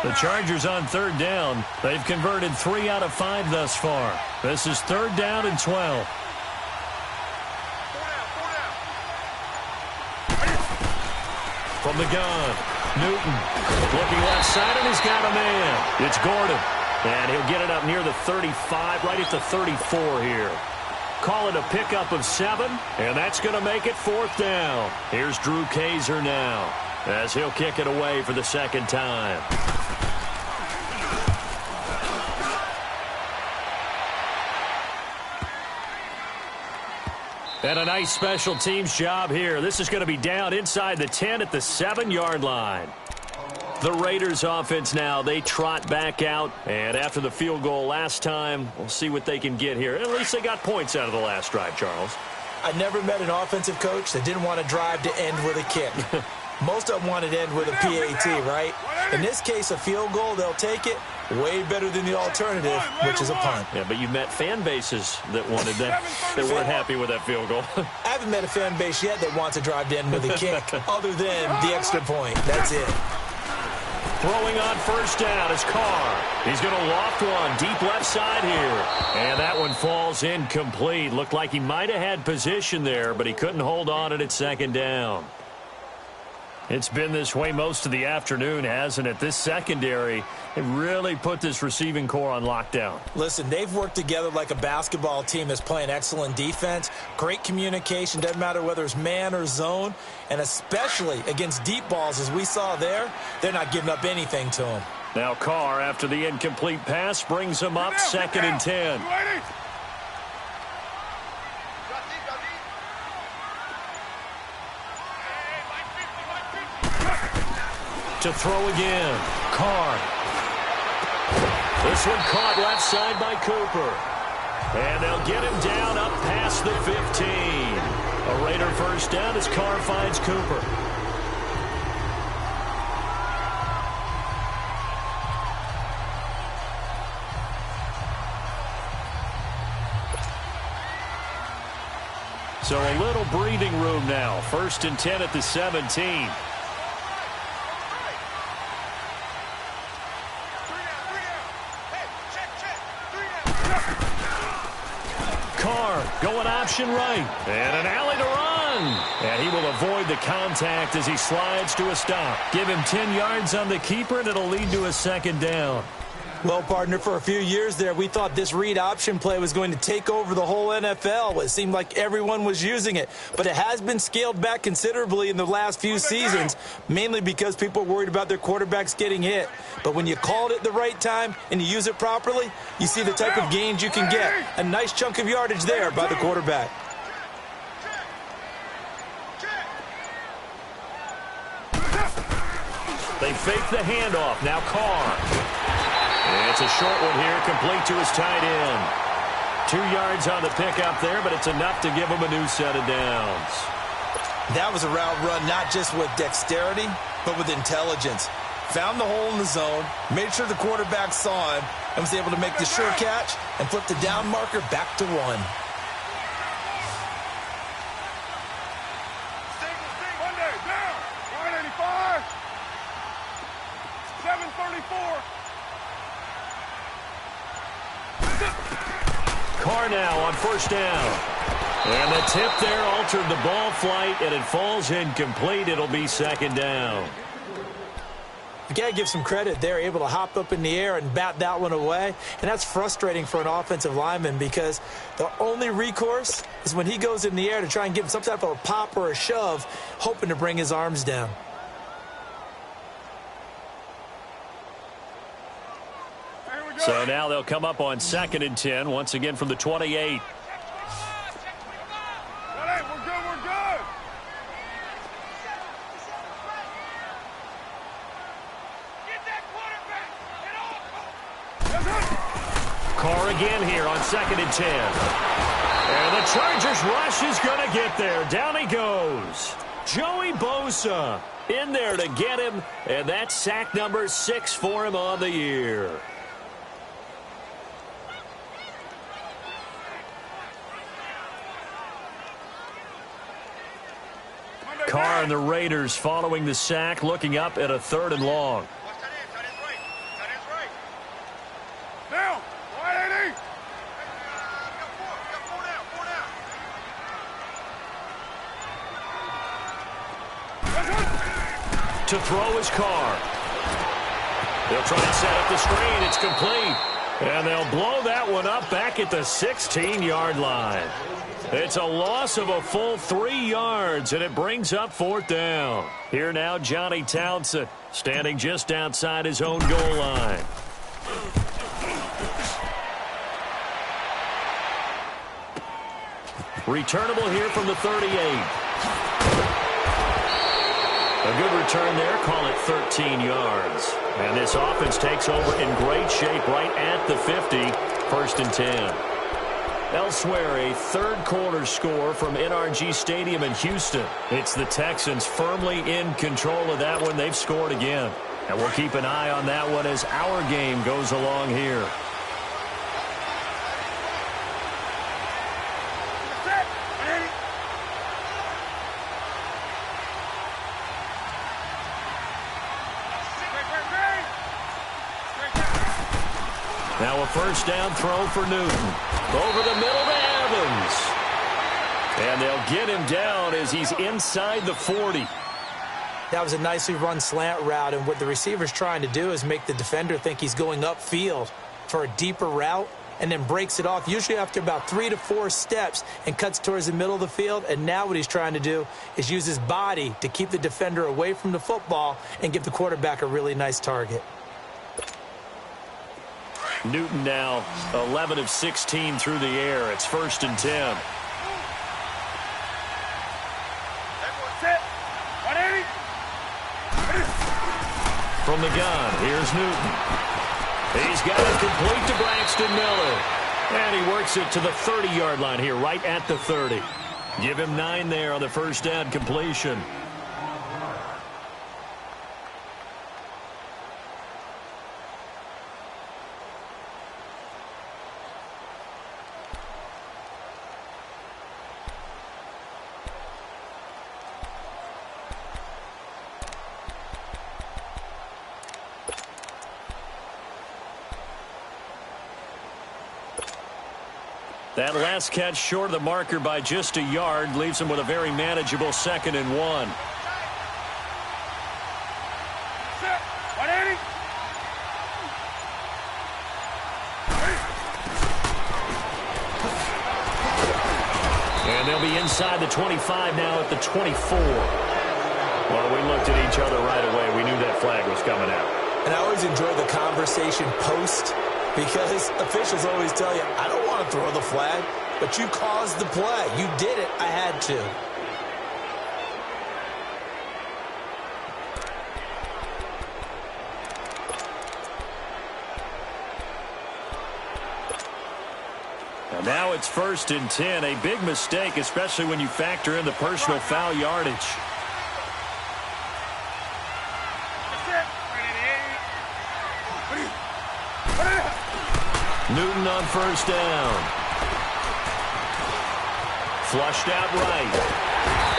The Chargers on 3rd down. They've converted 3 out of 5 thus far. This is 3rd down and 12. From the gun, Newton looking left side, and he's got a man. It's Gordon, and he'll get it up near the 35, right at the 34 here. Call it a pickup of 7, and that's going to make it 4th down. Here's Drew Kaiser now, as he'll kick it away for the 2nd time. And a nice special teams job here. This is going to be down inside the 10 at the 7-yard line. The Raiders offense now, they trot back out. And after the field goal last time, we'll see what they can get here. At least they got points out of the last drive, Charles. I never met an offensive coach that didn't want to drive to end with a kick. Most of them want to end with a PAT, right? In this case, a field goal, they'll take it. Way better than the alternative, which is a punt. Yeah, but you've met fan bases that wanted that, that weren't happy with that field goal. I haven't met a fan base yet that wants to drive to end with a kick, other than the extra point. That's it. Throwing on 1st down is Carr. He's going to loft one deep left side here. And that one falls incomplete. Looked like he might have had position there, but he couldn't hold on it at 2nd down. It's been this way most of the afternoon, hasn't it? This secondary, it really put this receiving core on lockdown. Listen, they've worked together like a basketball team that's playing excellent defense. Great communication, doesn't matter whether it's man or zone. And especially against deep balls, as we saw there, they're not giving up anything to them. Now Carr, after the incomplete pass, brings him up 2nd and 10. To throw again. Carr. This one caught left side by Cooper. And they'll get him down up past the 15. A Raider first down as Carr finds Cooper. So a little breathing room now. 1st and 10 at the 17. Going option right. And an alley to run. And he will avoid the contact as he slides to a stop. Give him 10 yards on the keeper, and it'll lead to a 2nd down. Well, partner, for a few years there, we thought this read option play was going to take over the whole NFL. It seemed like everyone was using it. But it has been scaled back considerably in the last few seasons, mainly because people are worried about their quarterbacks getting hit. But when you call it at the right time and you use it properly, you see the type of gains you can get. A nice chunk of yardage there by the quarterback. They fake the handoff. Now Carr. It's a short one here, complete to his tight end. 2 yards on the pickup there, but it's enough to give him a new set of downs. That was a route run not just with dexterity, but with intelligence. Found the hole in the zone, made sure the quarterback saw him, and was able to make the sure catch and flip the down marker back to 1. Monday, down. 185. 734. Carr now on 1st down. And the tip there altered the ball flight, and it falls incomplete. It'll be 2nd down. You got to give some credit. They're able to hop up in the air and bat that one away. And that's frustrating for an offensive lineman because the only recourse is when he goes in the air to try and give him some type of a pop or a shove, hoping to bring his arms down. So now they'll come up on 2nd and 10, once again from the 28. Carr again here on 2nd and 10. And the Chargers rush is going to get there. Down he goes. Joey Bosa in there to get him, and that's sack number 6 for him on the year. Carr and the Raiders following the sack, looking up at a 3rd and long. Down. 180. To throw is Carr. They'll try and set up the screen. It's complete. And they'll blow that one up back at the 16-yard line. It's a loss of a full 3 yards, and it brings up 4th down. Here now, Johnny Townsend, standing just outside his own goal line. Returnable here from the 38. A good return there, call it 13 yards. And this offense takes over in great shape right at the 50, 1st and 10. Elsewhere, a 3rd quarter score from NRG Stadium in Houston. It's the Texans firmly in control of that one. They've scored again. And we'll keep an eye on that one as our game goes along here. Now a 1st down throw for Newton. Over the middle to Evans. And they'll get him down as he's inside the 40. That was a nicely run slant route, and what the receiver's trying to do is make the defender think he's going upfield for a deeper route, and then breaks it off, usually after about 3 to 4 steps, and cuts towards the middle of the field. And now what he's trying to do is use his body to keep the defender away from the football and give the quarterback a really nice target. Newton now 11 of 16 through the air. It's 1st and 10. From the gun, here's Newton. He's got it complete to Braxton Miller. And he works it to the 30-yard line here, right at the 30. Give him 9 there on the first down completion. That last catch short of the marker by just a yard leaves him with a very manageable 2nd and 1. And they'll be inside the 25 now at the 24. Well, we looked at each other right away. We knew that flag was coming out. And I always enjoy the conversation post, because officials always tell you, I don't want to throw the flag, but you caused the play. You did it. I had to. And now it's 1st and 10. A big mistake, especially when you factor in the personal foul yardage. Newton on 1st down. Flushed out right.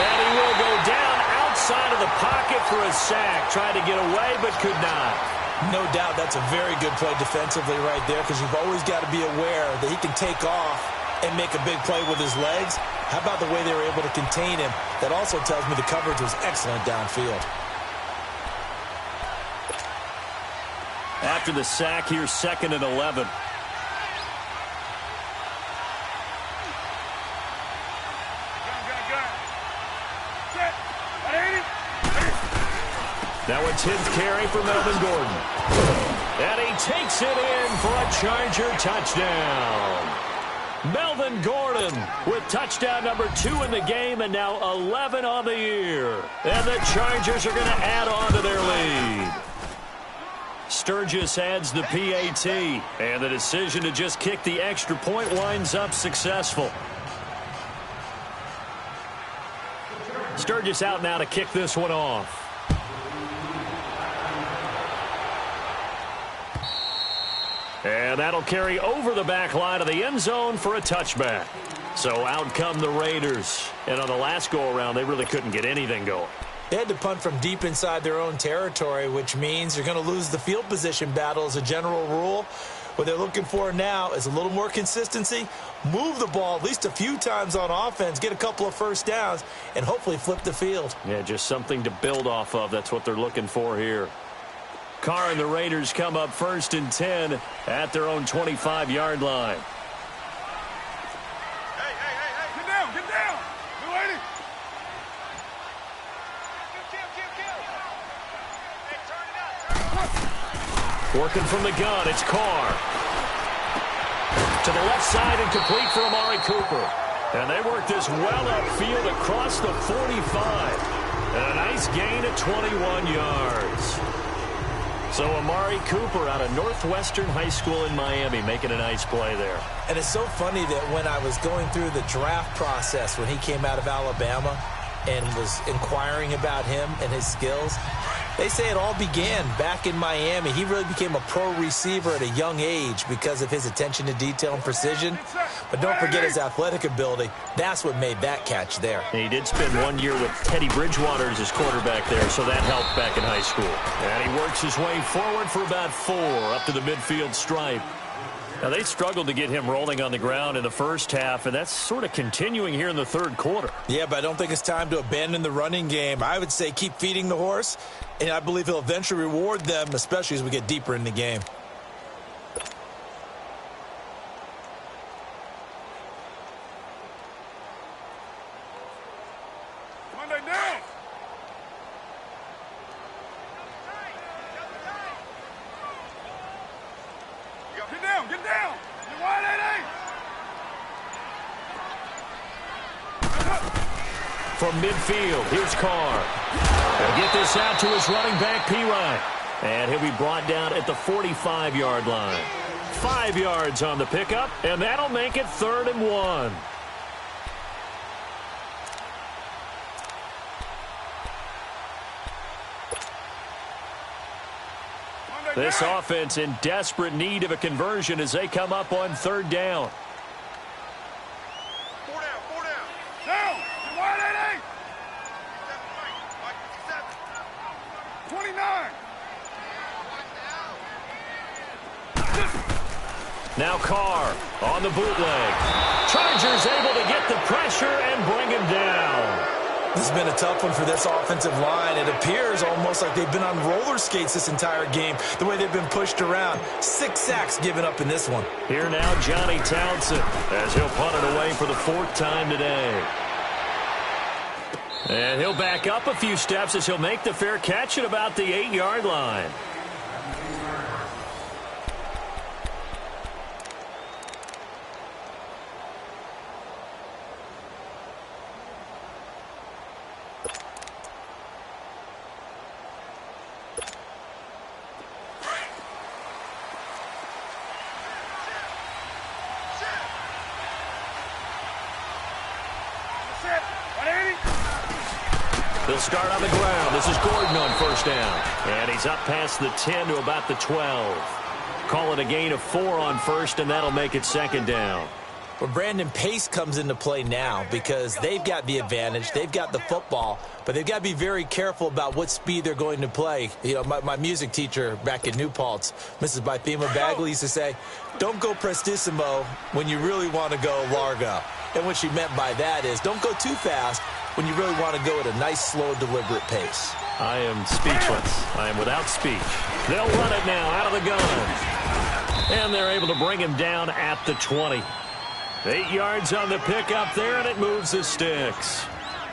And he will go down outside of the pocket for a sack. Tried to get away, but could not. No doubt that's a very good play defensively right there, because you've always got to be aware that he can take off and make a big play with his legs. How about the way they were able to contain him? That also tells me the coverage was excellent downfield. After the sack, here's 2nd and 11. Now a 10th carry for Melvin Gordon. And he takes it in for a Charger touchdown. Melvin Gordon with touchdown number 2 in the game, and now 11 on the year. And the Chargers are going to add on to their lead. Sturgis adds the PAT, and the decision to just kick the extra point winds up successful. Sturgis out now to kick this one off. And that'll carry over the back line of the end zone for a touchback. So out come the Raiders. And on the last go-around, they really couldn't get anything going. They had to punt from deep inside their own territory, which means you're going to lose the field position battle as a general rule. What they're looking for now is a little more consistency, move the ball at least a few times on offense, get a couple of first downs, and hopefully flip the field. Yeah, just something to build off of. That's what they're looking for here. Carr and the Raiders come up 1st and 10 at their own 25-yard line. Hey. Get down. You ready? Working from the gun, it's Carr. To the left side and complete for Amari Cooper. And they work this well upfield across the 45. And a nice gain of 21 yards. So Amari Cooper out of Northwestern High School in Miami making a nice play there. And it's so funny that when I was going through the draft process when he came out of Alabama and was inquiring about him and his skills, they say it all began back in Miami. He really became a pro receiver at a young age because of his attention to detail and precision. But don't forget his athletic ability. That's what made that catch there. And he did spend 1 year with Teddy Bridgewater as his quarterback there, so that helped back in high school. And he works his way forward for about 4 up to the midfield stripe. Now, they struggled to get him rolling on the ground in the first half, and that's sort of continuing here in the third quarter. Yeah, but I don't think it's time to abandon the running game. I would say keep feeding the horse, and I believe he'll eventually reward them, especially as we get deeper in the game. Get down! You're wide, From midfield, here's Carr. He'll get this out to his running back, P-Ryan. And he'll be brought down at the 45-yard line. 5 yards on the pickup, and that'll make it 3rd and 1. This offense in desperate need of a conversion as they come up on 3rd down. 4 down, 4 down. Down! You're wide, 29! Now Carr on the bootleg. Chargers able to get the pressure and bring him down. This has been a tough one for this offensive line. It appears almost like they've been on roller skates this entire game, the way they've been pushed around. 6 sacks given up in this one. Here now, Johnny Townsend, as he'll punt it away for the 4th time today. And he'll back up a few steps as he'll make the fair catch at about the 8-yard line. He'll start on the ground. This is Gordon on 1st down. And he's up past the 10 to about the 12. Call it a gain of 4 on 1st, and that'll make it 2nd down. Well, Brandon, pace comes into play now because they've got the advantage. They've got the football, but they've got to be very careful about what speed they're going to play. You know, my music teacher back in New Paltz, Mrs. Bythema Bagley, used to say, don't go prestissimo when you really want to go largo. And what she meant by that is don't go too fast when you really want to go at a nice, slow, deliberate pace. I am speechless. I am without speech. They'll run it now out of the gun. And they're able to bring him down at the 20. 8 yards on the pickup there, and it moves the sticks.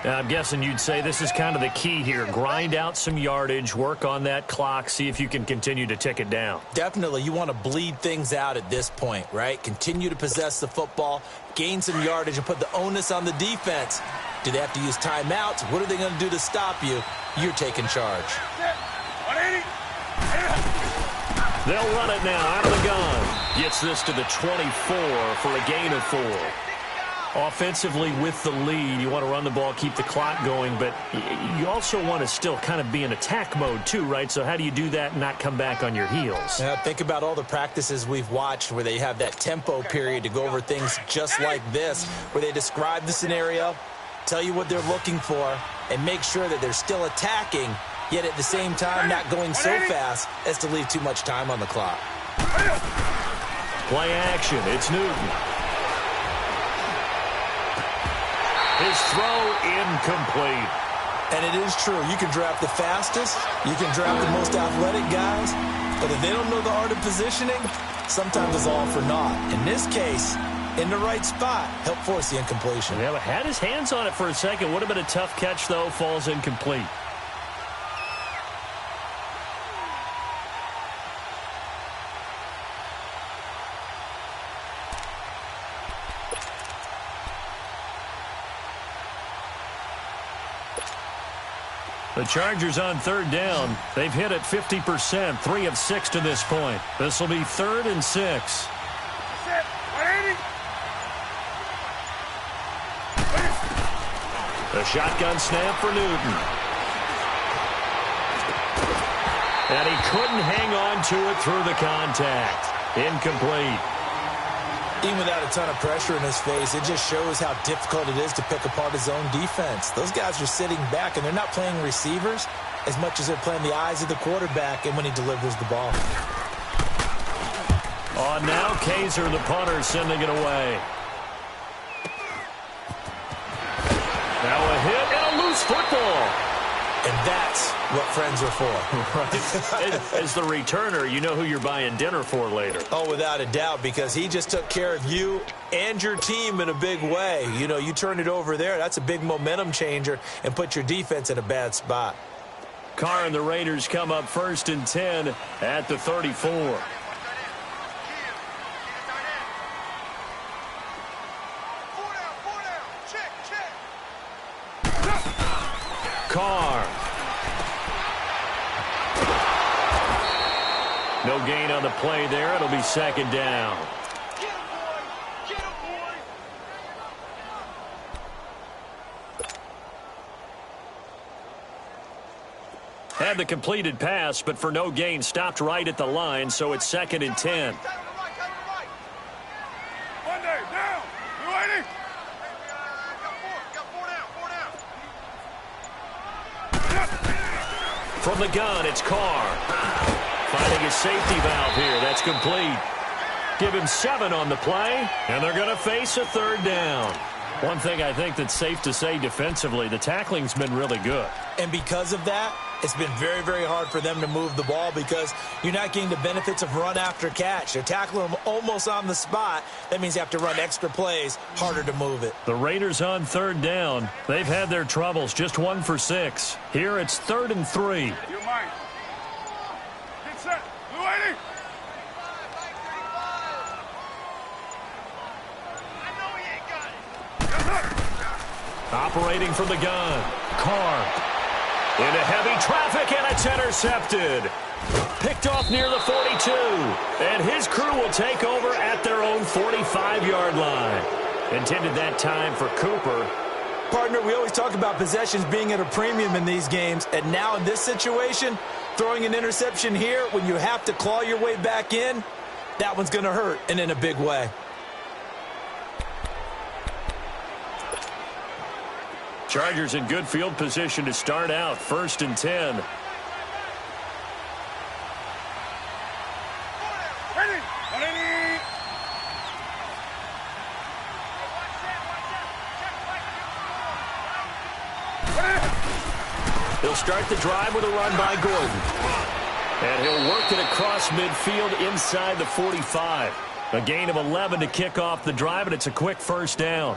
Now, I'm guessing you'd say this is kind of the key here. Grind out some yardage, work on that clock, see if you can continue to tick it down. Definitely. You want to bleed things out at this point, right? Continue to possess the football, gain some yardage, and put the onus on the defense. Do they have to use timeouts? What are they going to do to stop you? You're taking charge. They'll run it now out of the gun. Gets this to the 24 for a gain of 4. Offensively with the lead, you want to run the ball, keep the clock going, but you also want to still kind of be in attack mode too, right? So how do you do that and not come back on your heels? Yeah, think about all the practices we've watched where they have that tempo period to go over things just like this, where they describe the scenario, tell you what they're looking for, and make sure that they're still attacking, yet at the same time not going so fast as to leave too much time on the clock. Play action. It's Newton. His throw incomplete. And it is true. You can draft the fastest. You can draft the most athletic guys. But if they don't know the art of positioning, sometimes it's all for naught. In this case, in the right spot, help force the incompletion. Yeah, but had his hands on it for a second. Would have been a tough catch, though. Falls incomplete. The Chargers on 3rd down. They've hit it 50%, 3 of 6 to this point. This will be 3rd and 6. The shotgun snap for Newton. And he couldn't hang on to it through the contact. Incomplete. Even without a ton of pressure in his face, it just shows how difficult it is to pick apart his own defense. Those guys are sitting back, and they're not playing receivers as much as they're playing the eyes of the quarterback and when he delivers the ball. On now, Kaiser, the punter, sending it away. Now a hit and a loose football. And that's what friends are for. Right. As the returner, you know who you're buying dinner for later. Oh, without a doubt, because he just took care of you and your team in a big way. You know, you turn it over there, that's a big momentum changer and put your defense in a bad spot. Carr and the Raiders come up 1st and 10 at the 34. Carr. No gain on the play there. It'll be 2nd down. Had the completed pass, but for no gain, stopped right at the line, so it's 2nd and 10. From the gun, it's Carr. Finding his safety valve here. That's complete. Give him 7 on the play, and they're going to face a 3rd down. One thing I think that's safe to say defensively, the tackling's been really good. And because of that, it's been very, very hard for them to move the ball because you're not getting the benefits of run after catch. They're tackling them almost on the spot. That means you have to run extra plays, harder to move it. The Raiders on 3rd down. They've had their troubles, just 1 for 6. Here it's 3rd and 3. You're mine. Get set. Blue 80. Operating from the gun. Carr. Into heavy traffic, and it's intercepted. Picked off near the 42. And his crew will take over at their own 45-yard line. Intended that time for Cooper. Partner, we always talk about possessions being at a premium in these games. And now in this situation, throwing an interception here when you have to claw your way back in, that one's going to hurt, and in a big way. Chargers in good field position to start out. 1st and 10. He'll start the drive with a run by Gordon. And he'll work it across midfield inside the 45. A gain of 11 to kick off the drive, and it's a quick 1st down.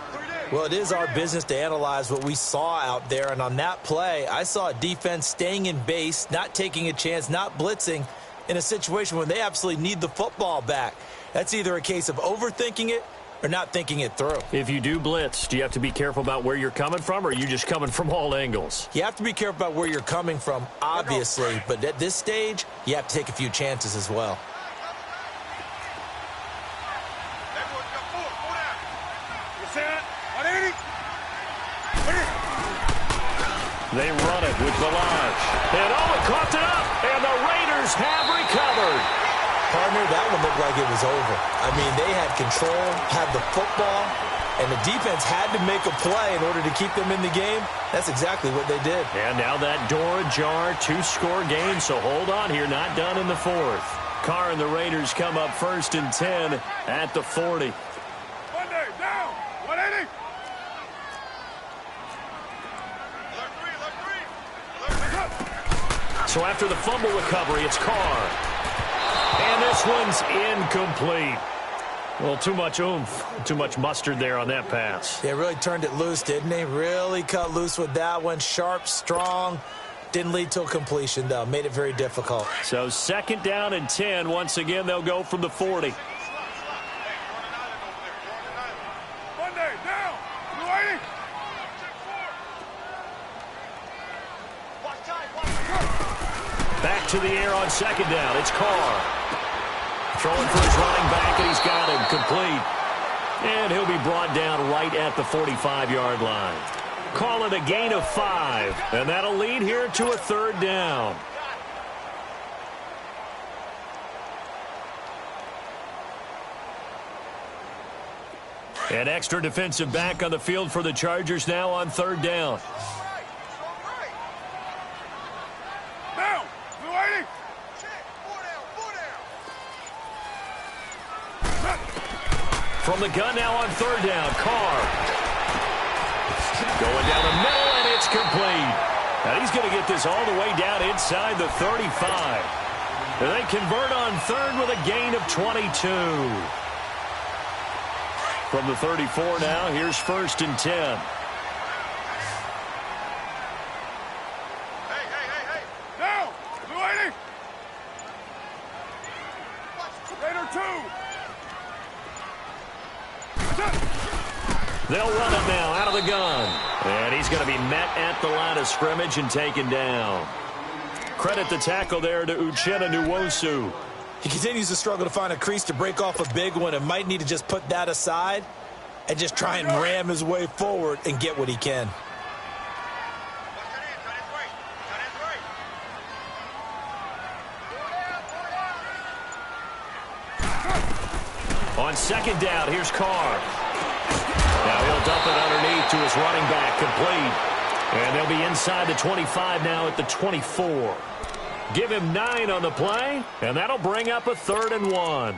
Well, it is our business to analyze what we saw out there, and on that play, I saw a defense staying in base, not taking a chance, not blitzing in a situation where they absolutely need the football back. That's either a case of overthinking it or not thinking it through. If you do blitz, do you have to be careful about where you're coming from, or are you just coming from all angles? You have to be careful about where you're coming from, obviously, but at this stage, you have to take a few chances as well. They run it with Valage. And it caught it up, and the Raiders have recovered. Partner, that one looked like it was over. I mean, they had control, had the football, and the defense had to make a play in order to keep them in the game. That's exactly what they did. And now that door ajar, 2-score game, so hold on here, not done in the 4th. Carr and the Raiders come up 1st and 10 at the 40. Monday, down, 180. So after the fumble recovery, it's Carr. And this one's incomplete. Well, too much oomph, too much mustard there on that pass. They really turned it loose, didn't they? Really cut loose with that one. Sharp, strong. Didn't lead to a completion, though. Made it very difficult. So 2nd down and 10. Once again, they'll go from the 40. Monday, down, Blue 80. Back to the air on 2nd down. It's Carr. Throwing for his running back, and he's got him complete. And he'll be brought down right at the 45-yard line. Call it a gain of 5, and that'll lead here to a 3rd down. An extra defensive back on the field for the Chargers now on 3rd down. From the gun now on third down, Carr. Going down the middle, and it's complete. Now he's going to get this all the way down inside the 35. And they convert on third with a gain of 22. From the 34 now, here's 1st and 10. They'll run it now out of the gun. And he's going to be met at the line of scrimmage and taken down. Credit the tackle there to xJonny2134x's. He continues to struggle to find a crease to break off a big one and might need to just put that aside and just try and ram his way forward and get what he can. On second down, here's Carr. Now he'll dump it underneath to his running back, complete. And they'll be inside the 25 now at the 24. Give him 9 on the play, and that'll bring up a 3rd and 1.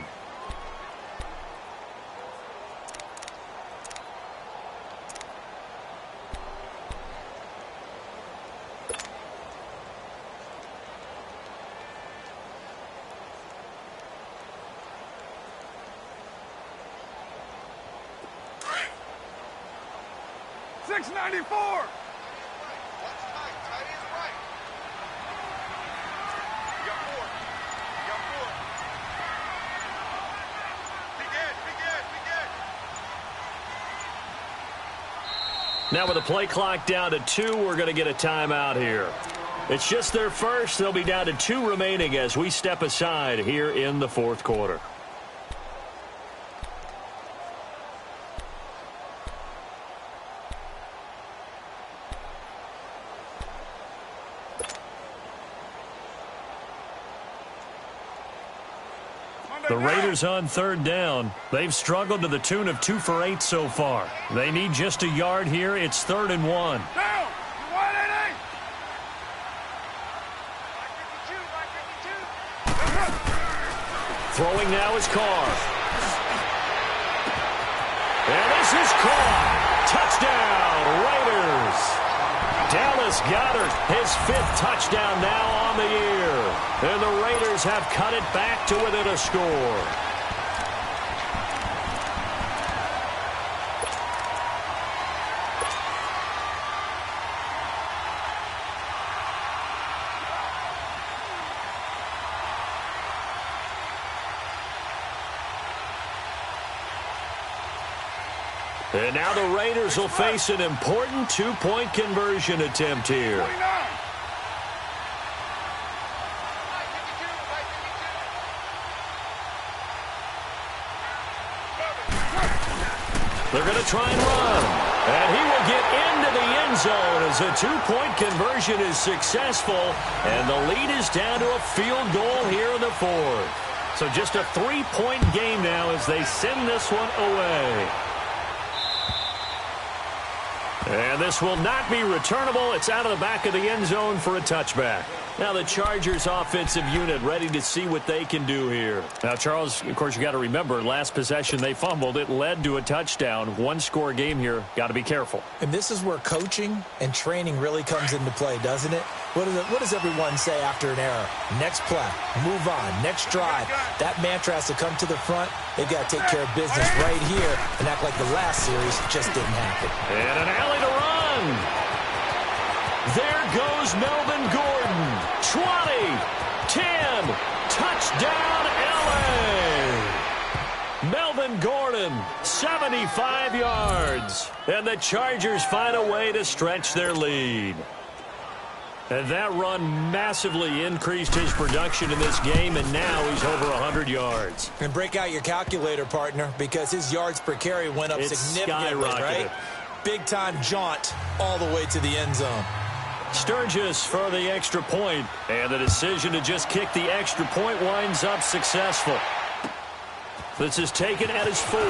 Now with the play clock down to 2, we're going to get a timeout here. It's just their first. They'll be down to 2 remaining as we step aside here in the 4th quarter. The Raiders on 3rd down. They've struggled to the tune of 2 for 8 so far. They need just a yard here. It's 3rd and 1. Down! Throwing now is Carr. And this is Carr. Touchdown, Raiders. Dallas Goedert, his 5th touchdown now on the year. And the Raiders have cut it back to within a score. And now the Raiders will face an important 2-point conversion attempt here. 29. They're going to try and run. And he will get into the end zone as a 2-point conversion is successful. And the lead is down to a field goal here in the 4th. So just a 3-point game now as they send this one away. And this will not be returnable. It's out of the back of the end zone for a touchback. Now the Chargers offensive unit ready to see what they can do here. Now, Charles, of course, you got to remember, last possession they fumbled. It led to a touchdown. 1-score game here. Got to be careful. And this is where coaching and training really comes into play, doesn't it? What does everyone say after an error? Next play, move on, next drive. That mantra has to come to the front. They've got to take care of business right here and act like the last series just didn't happen. And an alley to run. There goes Melvin Gordon. 20, 10, touchdown LA. Melvin Gordon, 75 yards. And the Chargers find a way to stretch their lead. And that run massively increased his production in this game, and now he's over 100 yards. And break out your calculator, partner, because his yards per carry went up significantly, right? Big-time jaunt all the way to the end zone. Sturgis for the extra point, and the decision to just kick the extra point winds up successful. This is taken at his 4.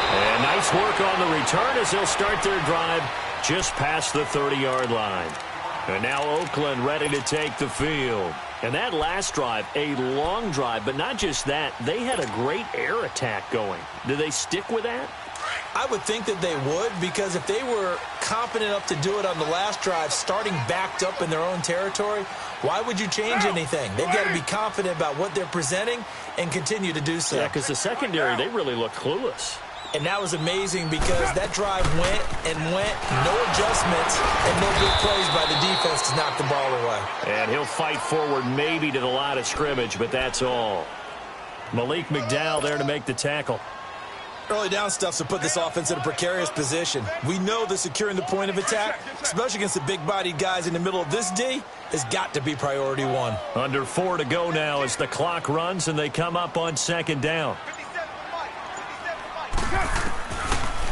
And nice work on the return as they'll start their drive just past the 30-yard line. And now Oakland ready to take the field. And that last drive, a long drive, but not just that, they had a great air attack going. Do they stick with that? I would think that they would, because if they were confident enough to do it on the last drive, starting backed up in their own territory, why would you change anything? They've got to be confident about what they're presenting and continue to do so. Yeah, because the secondary, they really looked clueless. And that was amazing because that drive went and went, no adjustments, and no big plays by the defense to knock the ball away. And he'll fight forward maybe to the line of scrimmage, but that's all. Malik McDowell there to make the tackle. Early down stuff to put this offense in a precarious position. We know that securing the point of attack, especially against the big-bodied guys in the middle of this D, has got to be priority one. Under 4 to go now as the clock runs and they come up on second down.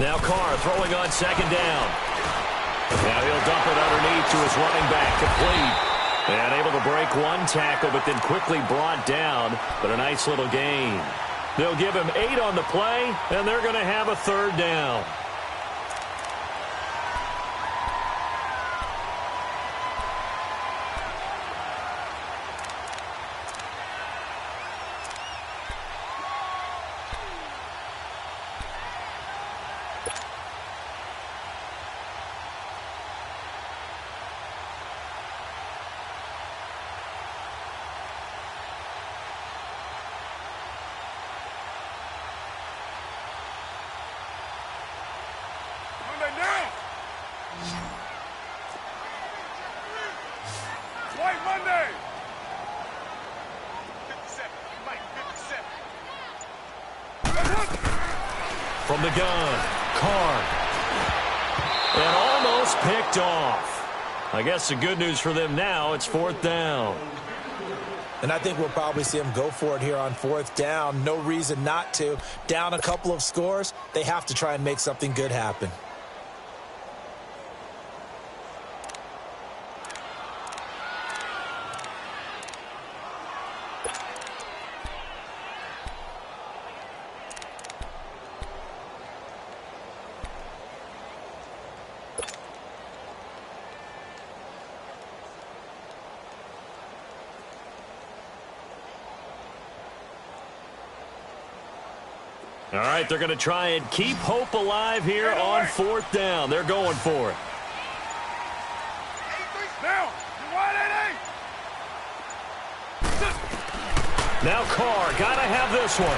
Now Carr throwing on second down. Now he'll dump it underneath to his running back, complete. And able to break one tackle, but then quickly brought down, but a nice little gain. They'll give him 8 on the play, and they're going to have a third down. From the gun, Carr. And almost picked off. I guess the good news for them now, it's fourth down. And I think we'll probably see them go for it here on fourth down. No reason not to. Down a couple of scores, they have to try and make something good happen. All right, they're going to try and keep hope alive here on fourth down. They're going for it. Now Carr, got to have this one.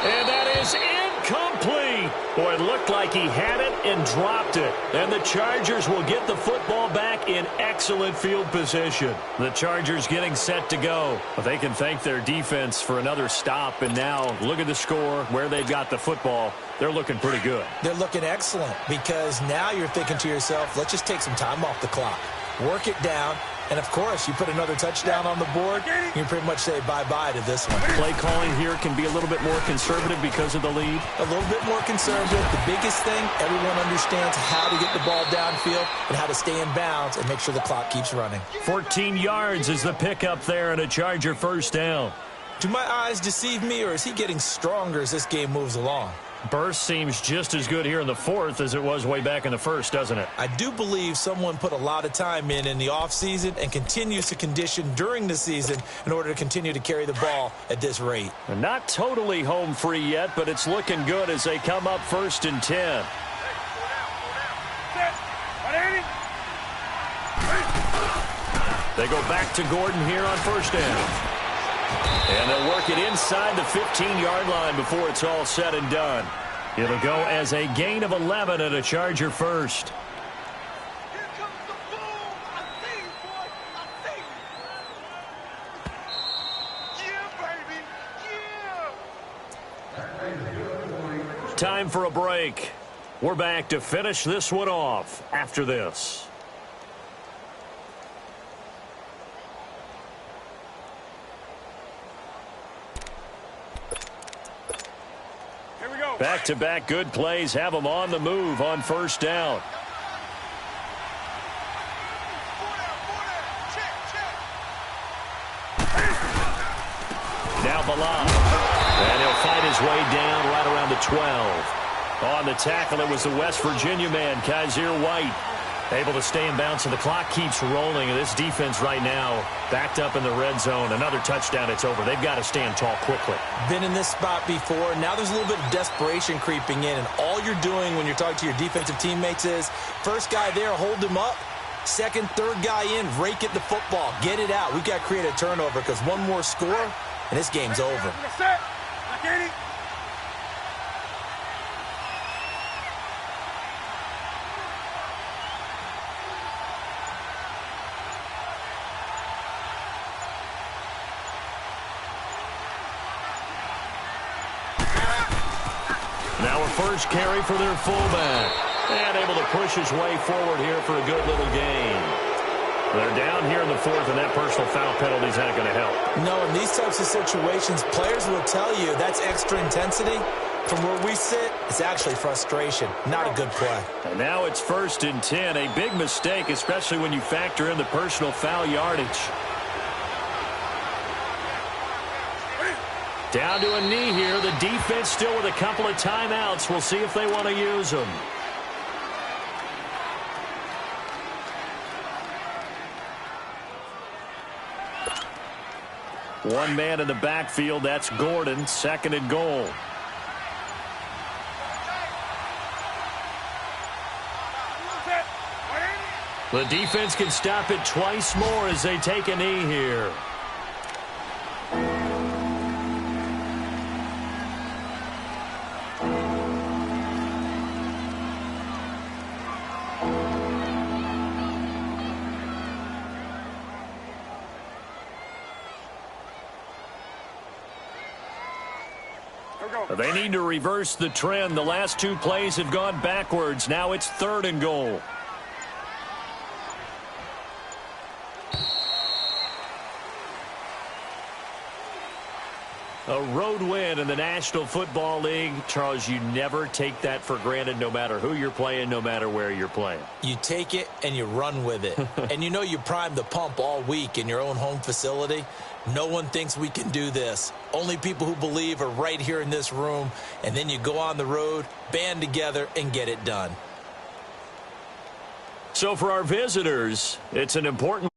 And that is incomplete. Boy, it looked like he had it and dropped it. And the Chargers will get the football back in excellent field position. The Chargers getting set to go. But they can thank their defense for another stop. And now look at the score, where they've got the football. They're looking pretty good. They're looking excellent because now you're thinking to yourself, let's just take some time off the clock. Work it down. And, of course, you put another touchdown on the board, you can pretty much say bye-bye to this one. Play calling here can be a little bit more conservative because of the lead. A little bit more conservative. The biggest thing, everyone understands how to get the ball downfield and how to stay in bounds and make sure the clock keeps running. 14 yards is the pickup there and a Charger first down. Do my eyes deceive me, or is he getting stronger as this game moves along? Burst seems just as good here in the fourth as it was way back in the first, doesn't it? I do believe someone put a lot of time in the offseason and continues to condition during the season in order to continue to carry the ball at this rate. They're not totally home free yet, but it's looking good as they come up 1st and 10. They go back to Gordon here on first down. And they'll work it inside the 15-yard line before it's all said and done. It'll go as a gain of 11 and a Charger first. Here comes the boom. I see you, boy. I see you. Yeah, baby. Yeah. Time for a break. We're back to finish this one off after this. Back-to-back good plays have them on the move on first down. Now Balan. And he'll fight his way down right around the 12. On the tackle, it was the West Virginia man, Kaiser White. Able to stay in bounds, so the clock keeps rolling. And this defense right now backed up in the red zone. Another touchdown, it's over. They've got to stand tall quickly. Been in this spot before. Now there's a little bit of desperation creeping in, and all you're doing when you're talking to your defensive teammates is, first guy there, hold him up. Second, third guy in, rake at the football. Get it out. We've got to create a turnover because one more score, and this game's over. Now a first carry for their fullback. And able to push his way forward here for a good little gain. They're down here in the fourth, and that personal foul penalty is not going to help. No, in these types of situations, players will tell you that's extra intensity. From where we sit, it's actually frustration. Not a good play. And now it's 1st and 10. A big mistake, especially when you factor in the personal foul yardage. Down to a knee here. The defense still with a couple of timeouts. We'll see if they want to use them. One man in the backfield. That's Gordon. 2nd and goal. The defense can stop it twice more as they take a knee here. They need to reverse the trend. The last 2 plays have gone backwards. Now it's 3rd and goal. A road win in the National Football League. Charles, you never take that for granted, no matter who you're playing, no matter where you're playing. You take it and you run with it. And you know you primed the pump all week in your own home facility. No one thinks we can do this. Only people who believe are right here in this room. And then you go on the road, band together, and get it done. So for our visitors, it's an important